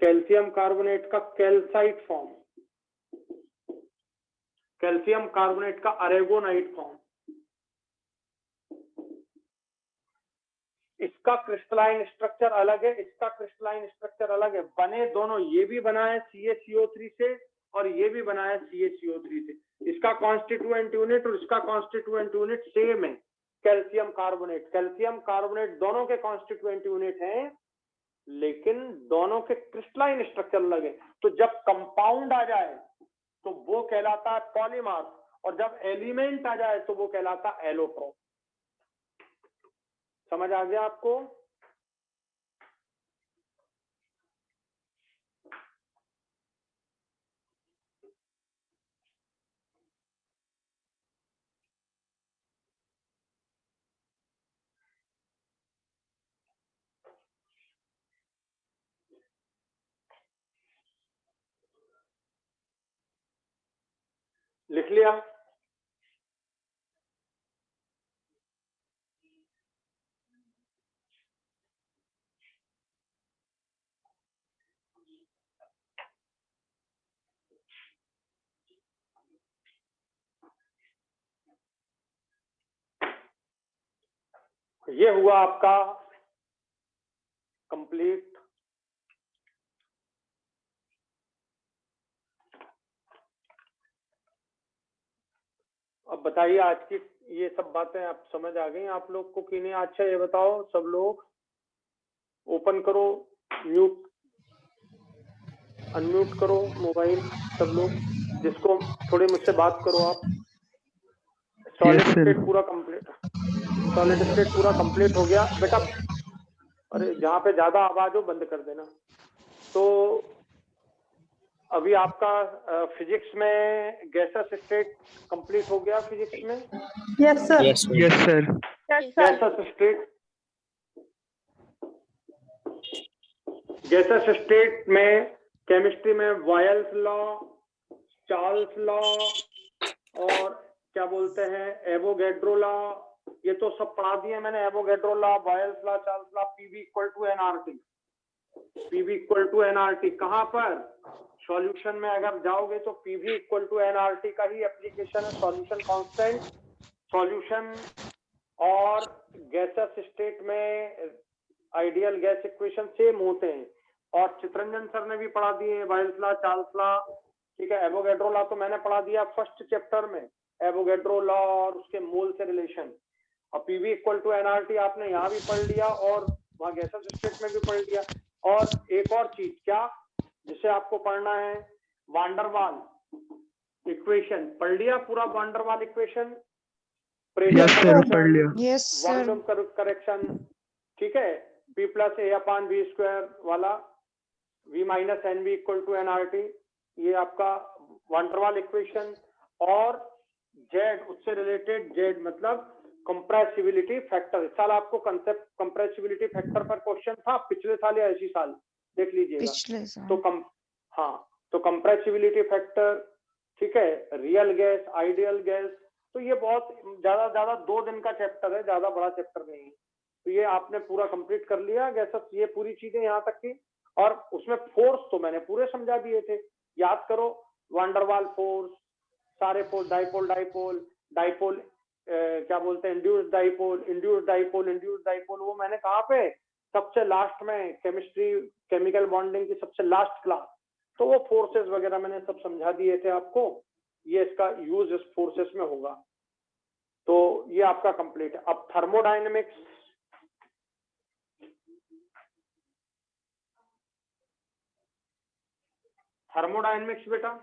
S1: कैल्शियम कार्बोनेट का कैल्साइट फॉर्म, कैल्शियम कार्बोनेट का अरेगोनाइट फॉर्म, इसका क्रिस्टलाइन स्ट्रक्चर अलग है, इसका क्रिस्टलाइन स्ट्रक्चर अलग है। बने दोनों, ये भी बना है CaCO3 से और ये भी बना है CaCO3 से। इसका कॉन्स्टिट्यूएंट यूनिट और इसका कॉन्स्टिट्यूएंट यूनिट सेम है, कैल्शियम कार्बोनेट। कैल्शियम कार्बोनेट दोनों के कॉन्स्टिट्यूएंट यूनिट हैं, लेकिन दोनों के क्रिस्टलाइन स्ट्रक्चर अलग है। तो जब कंपाउंड आ जाए तो वो कहलाता है पॉलीमॉर्फ, और जब एलिमेंट आ जाए तो वो कहलाता है एलोट्रोप। समझ आ गया आपको? लिख लिया? ये हुआ आपका कंप्लीट। अब बताइए, आज की ये सब बातें आप समझ आ गई आप लोग को कि नहीं? अच्छा ये बताओ, सब लोग ओपन करो, म्यूट अनम्यूट करो मोबाइल, सब लोग जिसको थोड़ी मुझसे बात करो आप। सॉलिड स्टेट पूरा कंप्लीट, सॉलिड स्टेट पूरा कंप्लीट हो गया बेटा। अरे जहाँ पे ज्यादा आवाज हो बंद कर देना। तो अभी आपका फिजिक्स में गैसेस स्टेट कंप्लीट हो गया। फिजिक्स में
S2: yes sir.
S3: Yes sir.
S1: Gases state, gases state में केमिस्ट्री में वायल्स लॉ, चार्ल्स लॉ और क्या बोलते हैं एवोगैड्रो लॉ, ये तो सब पढ़ा दिए मैंने। Avogadro law, Boyle's law, Charles law, PV equal to NRT. PV equal to NRT कहाँ पर? सॉल्यूशन में अगर जाओगे तो पीवी इक्वल टू एनआरटी का ही एप्लीकेशन है। सॉल्यूशन कांस्टेंट, सॉल्यूशन और गैसेस स्टेट में आइडियल गैस इक्वेशन सेम होते हैं। और चित्रंजन सर ने भी पढ़ा दिए वायल्स लॉ, चार्ल्स लॉ, ठीक है। एवोगैड्रो लॉ तो मैंने पढ़ा दिया फर्स्ट चैप्टर में, एवोगैड्रो लॉ और उसके मोल से रिलेशन। और पीवी इक्वल टू एनआरटी आपने यहाँ भी पढ़ लिया और वहाँ गैसेस स्टेट में भी पढ़ लिया। और एक और चीज क्या जिसे आपको पढ़ना है, वांडरवाल इक्वेशन पढ़ लिया पूरा? वांडरवाल इक्वेशन, प्रेशर
S3: पढ़ लिया।
S1: वॉल्यूम करेक्शन, ठीक है। P plus a upon V square वाला, V minus n V equal to nRT, ये आपका वांडरवाल इक्वेशन। और Z उससे रिलेटेड, Z मतलब कंप्रेसिबिलिटी फैक्टर। इस साल आपको कंसेप्ट कंप्रेसिबिलिटी फैक्टर पर क्वेश्चन था, पिछले साल या इसी साल, देख लीजिएगा। तो तो कंप्रेसिबिलिटी फैक्टर, ठीक है, रियल गैस, आइडियल गैस। तो ये बहुत ज्यादा 2 दिन का चैप्टर है, ज्यादा बड़ा चैप्टर नहीं है। तो ये आपने पूरा कंप्लीट कर लिया गैसेस, ये पूरी चीजें यहाँ तक की। और उसमें फोर्स तो मैंने पूरे समझा दिए थे, याद करो। वांडरवाल फोर्स, सारे फोर्स, डाइपोल डाइपोल, डाइपोल क्या बोलते हैं, induced dipole, induced dipole, induced dipole, वो मैंने कहाँ पे सबसे लास्ट में केमिस्ट्री केमिकल बॉन्डिंग की सबसे लास्ट क्लास, तो वो फोर्सेस वगैरह मैंने सब समझा दिए थे आपको। ये इसका यूज इस फोर्सेस में होगा। तो ये आपका कंप्लीट है। अब थर्मोडायनेमिक्स, थर्मोडायनेमिक्स बेटा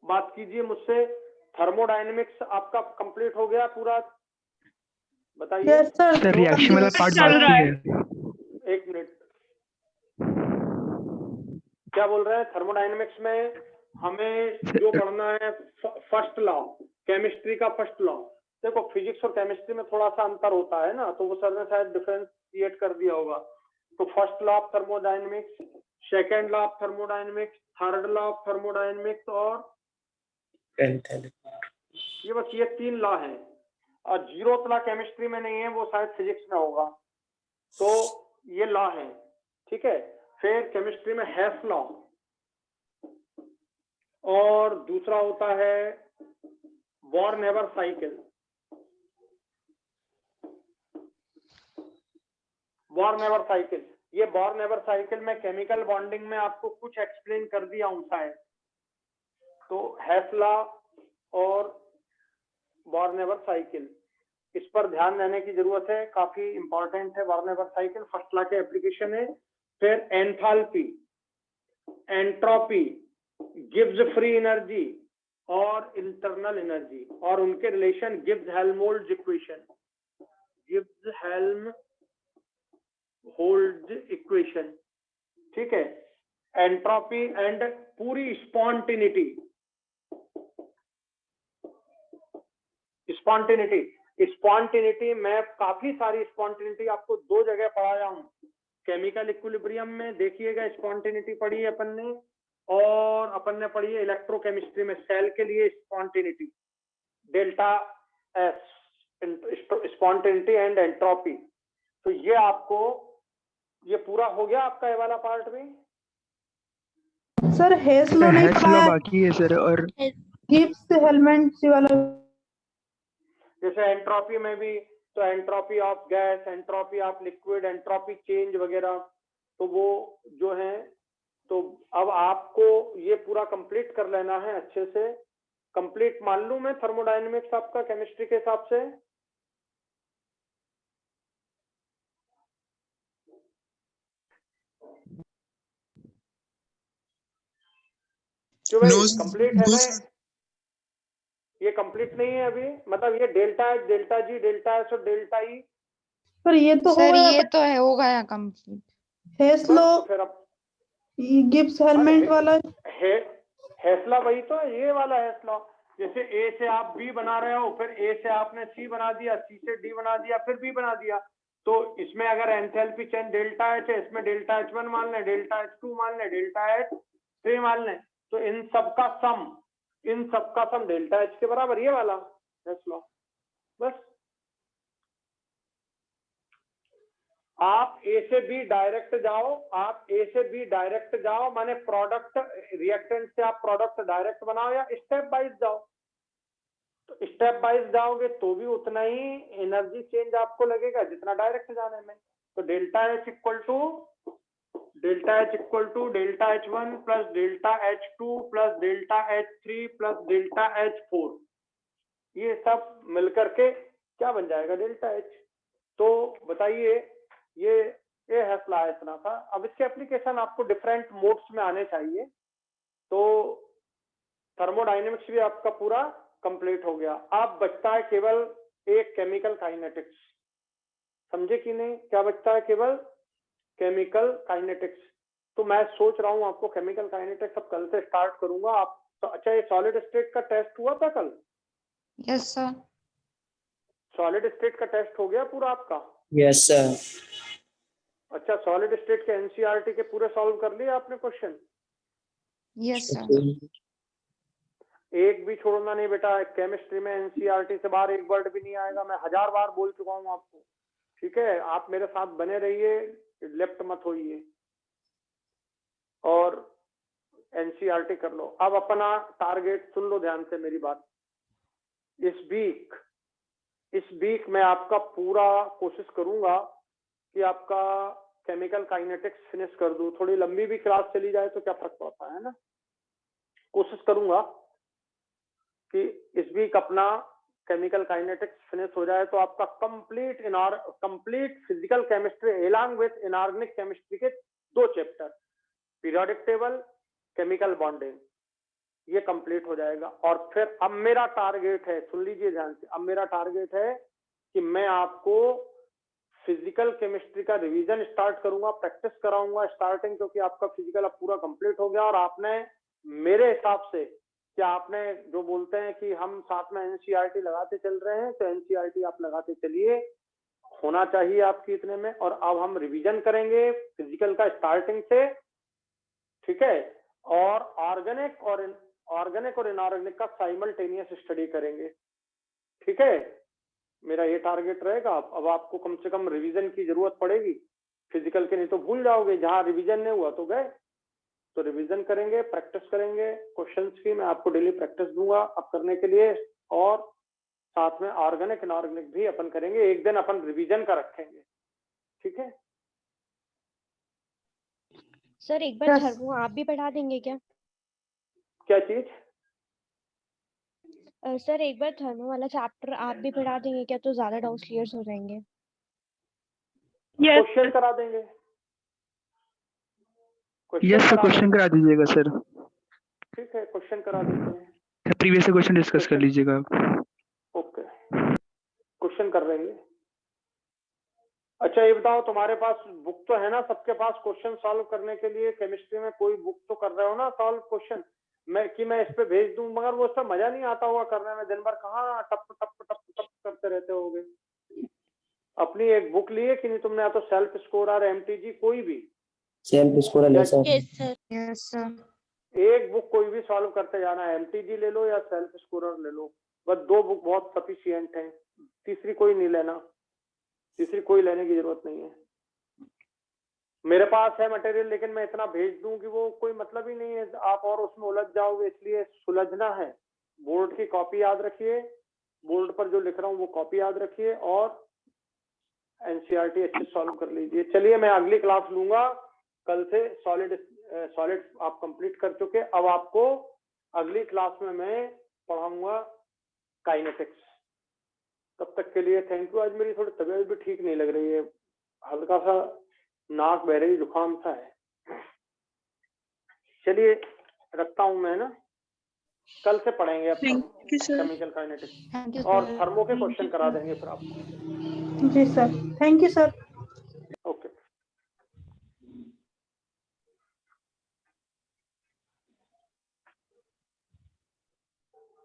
S1: बात कीजिए मुझसे। थर्मोडायनेमिक्स आपका कंप्लीट हो गया पूरा, बताइए।
S2: यस सर,
S3: रिएक्शन वाला पार्ट
S2: चल रहा
S3: बाकी
S2: है।
S3: है।
S1: एक मिनट, क्या बोल रहे हैं? थर्मोडायनेमिक्स में हमें जो पढ़ना है फर्स्ट लॉ, केमिस्ट्री का फर्स्ट लॉ। देखो फिजिक्स और केमिस्ट्री में थोड़ा सा अंतर होता है ना, तो वो सर ने शायद डिफरेंस क्रिएट कर दिया होगा। तो first law of thermodynamics, second law of thermodynamics, third law of thermodynamics और ये बस ये 3 लॉ हैं। और 0th लॉ केमिस्ट्री में नहीं है, वो शायद फिजिक्स में होगा। तो ये लॉ है, ठीक है। फिर केमिस्ट्री में हेस लॉ, और दूसरा होता है बॉर्न-हेवर साइकिल। बॉर्न-हेवर साइकिल, ये बॉर्न-हेवर साइकिल में केमिकल बॉन्डिंग में आपको कुछ एक्सप्लेन कर दिया हूं शायद। तो हेस लॉ और बॉर्न-हेवर साइकिल, इस पर ध्यान देने की जरूरत है, काफी इंपॉर्टेंट है बॉर्न-हेवर साइकिल। फर्स्ट लॉ के एप्लीकेशन है। फिर enthalpy, entropy, Gibbs free energy और इंटरनल एनर्जी, और उनके relation Gibbs-Helmholtz equation, Gibbs-Helmholtz equation, ठीक है। एंट्रोपी एंड पूरी स्पॉन्टेनिटी, स्पॉन्टेनिटी मैं काफी सारी स्पॉन्टेनिटी आपको 2 जगह पढ़ाया हूं। केमिकल इक्विलिब्रियम में देखिएगा स्पॉन्टेनिटी पढ़ी है अपन ने, और अपन ने पढ़ी है इलेक्ट्रोकेमिस्ट्री में सेल के लिए spontaneity, delta S, spontaneity and entropy. तो ये आपको, ये पूरा हो गया आपका ये वाला पार्ट भी।
S2: सर हेस लॉ नहीं
S3: हेस
S2: पढ़ा
S3: लॉ
S2: है,
S3: बाकी है सर, और
S2: गिब्स हेल्महोल्ट्ज वाला।
S1: जैसे एंट्रोपी में भी, तो entropy of gas, entropy of liquid, entropy change वगैरह, तो वो जो है, तो अब आपको ये पूरा कंप्लीट कर लेना है अच्छे से। कंप्लीट मान लूं मैं थर्मोडायनेमिक्स आपका केमिस्ट्री के हिसाब से? क्यों भाई, कंप्लीट है ना? ये कंप्लीट नहीं है अभी, मतलब ये delta H, delta G, delta S और डेल्टा ई।
S2: पर ये तो हो
S4: सर
S2: गया,
S4: ये तो है, हो गया कंप्लीट।
S2: हेस
S1: बस
S2: लॉ,
S1: तो फिर अब
S2: गिब्स हेल्महोल्ट्ज वाला।
S1: हेसला वही तो है, ये वाला हेसला। जैसे ए से आप बी बना रहे हो, फिर ए से आपने सी बना दिया, सी से डी बना दिया, फिर बी बना दिया। तो इसमें अगर एंथैल्पी चेंज डेल्टा एच है, इसमें डेल्टा एच 1 मान लें, डेल्टा एच 2 मान लें, डेल्टा एच 3 मान लें, तो इन सबका सम डेल्टा एच के बराबर, ये वाला हेसला। बस आप ए से बी डायरेक्ट जाओ, आप ए से बी डायरेक्ट जाओ, माने प्रोडक्ट रिएक्टेंट से आप प्रोडक्ट डायरेक्ट बनाओ, या स्टेप वाइज जाओ। तो स्टेप वाइज जाओगे तो भी उतना ही एनर्जी चेंज आपको लगेगा जितना डायरेक्ट जाने में। तो delta H equal to delta H 1 plus delta H 2 plus delta H 3 plus delta H 4, ये सब मिलकर के क्या बन जाएगा? Delta H. तो बताइए, ये हेसला है इतना था। अब इसके एप्लीकेशन आपको डिफरेंट मोड्स में आने चाहिए। तो थर्मोडायनेमिक्स भी आपका पूरा कंप्लीट हो गया। अब बचता है केवल एक केमिकल काइनेटिक्स। समझे कि नहीं? क्या बचता है? केवल केमिकल काइनेटिक्स। तो मैं सोच रहा हूँ आपको केमिकल काइनेटिक्स अब कल से स्टार्ट करूंगा। आप तो अच्छा, ये सॉलिड स्टेट का टेस्ट हुआ था कल?
S4: Yes sir.
S1: सॉलिड स्टेट का टेस्ट हो गया पूरा आपका?
S5: Yes sir.
S1: अच्छा, सॉलिड स्टेट के एनसीईआरटी के पूरे सॉल्व कर लिए आपने क्वेश्चन?
S4: Yes sir.
S1: एक भी छोड़ना नहीं बेटा। केमिस्ट्री में एनसीईआरटी से बाहर एक वर्ड भी नहीं आएगा। मैं 1000 बार बोल चुका हूँ आपको, ठीक है? आप मेरे साथ बने रहिए, लेफ्ट मत होइए, और एनसीईआरटी कर लो। अब अपना टारगेट सुन लो ध्यान से मेरी बात। इस वीक मैं आपका पूरा कोशिश करूंगा कि आपका केमिकल काइनेटिक्स फिनिश कर दूं। थोड़ी लंबी भी क्लास चली जाए तो क्या फर्क पड़ता है ना। कोशिश करूंगा कि इस वीक अपना केमिकल काइनेटिक्स फिनिश हो जाए, तो आपका complete physical chemistry along with inorganic chemistry के 2 chapter, periodic table, chemical bonding, ये कंप्लीट हो जाएगा। और फिर अब मेरा टारगेट है, सुन लीजिए ध्यान से, अब मेरा टारगेट है कि मैं आपको फिजिकल केमिस्ट्री का रिवीजन स्टार्ट करूंगा, प्रैक्टिस कराऊंगा स्टार्टिंग, क्योंकि आपका फिजिकल अब पूरा कंप्लीट हो गया। और आपने मेरे हिसाब से, क्या आपने जो बोलते हैं कि हम साथ में एनसीईआरटी लगाते चल रहे हैं, तो एनसीईआरटी आप लगाते चलिए, होना चाहिए आपकी इतने में। और अब हम रिवीजन करेंगे फिजिकल का स्टार्टिंग से, ठीक है, और ऑर्गेनिक और इनऑर्गेनिक का साइमल्टेनियस स्टडी करेंगे, ठीक है। मेरा ये टारगेट रहेगा। अब आपको कम से कम रिवीजन की जरूरत पड़ेगी फिजिकल के, नहीं तो भूल जाओगे, जहां रिवीजन नहीं हुआ तो गए। तो रिवीजन करेंगे, प्रैक्टिस करेंगे क्वेश्चंस की, मैं आपको डेली प्रैक्टिस दूंगा अब करने के लिए। और साथ में ऑर्गेनिक इनऑर्गेनिक भी अपन करेंगे, एक दिन अपन रिवीजन का रखेंगे, ठीक है।
S5: सर एक बार
S2: Yes.
S5: थर्मो आप भी पढ़ा देंगे क्या?
S1: क्या चीज?
S5: सर एक बार थर्मो वाला चैप्टर आप भी पढ़ा देंगे क्या, तो ज्यादा डाउट्स क्लियर हो जाएंगे।
S3: यस
S1: क्वेश्चन करा देंगे,
S3: यस सर, क्वेश्चन करा दीजिएगा सर,
S1: ठीक है, क्वेश्चन करा देते हैं।
S3: प्रीवियस क्वेश्चन डिस्कस कर लीजिएगा आप।
S1: ओके, क्वेश्चन कर लेंगे। अच्छा ये बताओ, तुम्हारे पास बुक तो है ना सबके पास क्वेश्चन सॉल्व करने के लिए? केमिस्ट्री में कोई बुक तो कर रहे हो ना सॉल्व क्वेश्चन? मैं इस पे भेज दूं, मगर वो सब मजा नहीं आता होगा करने में, दिन भर कहाँ टप टप टप टप करते रहते होगे। अपनी एक बुक लिए कि नहीं तुमने? या तो सेल्फ स्कोर और एमटीजी, कोई भी
S6: सेल्फ स्कोर ले sir.
S5: Yes sir.
S4: Yes, sir.
S1: एक बुक कोई भी सॉल्व करते जाना है, एमटीजी ले लो या सेल्फ स्कोरर ले लो, बस दो बुक बहुत सफिशिएंट है, तीसरी कोई नहीं लेना, तीसरी कोई लेने की जरूरत नहीं है। मेरे पास है मटेरियल, लेकिन मैं इतना भेज दूं कि वो कोई मतलब ही नहीं है, आप और उसमें उलझ जाओगे, इसलिए सुलझना है। बोर्ड की कॉपी याद रखिए, बोर्ड पर जो लिख रहा हूँ वो कॉपी याद रखिए, और एनसीईआरटी अच्छे सॉल्व कर लीजिए। चलिए मैं अगली क्लास लूंगा कल से, सॉलिड आप कंप्लीट कर चुके, अब आपको अगली क्लास में मैं पढ़ाऊंगा काइनेटिक्स। तब तक के लिए थैंक यू। आज मेरी थोड़ी तबीयत भी ठीक नहीं लग रही है, हल्का सा नाक बह रही, जुकाम सा है। चलिए रखता हूं मैं ना, कल से पढ़ेंगे अब केमिकल काइनेटिक्स,
S4: Thank you,
S1: और
S4: sir.
S1: थर्मो के क्वेश्चन करा देंगे फिर आपको।
S2: जी सर, थैंक यू सर।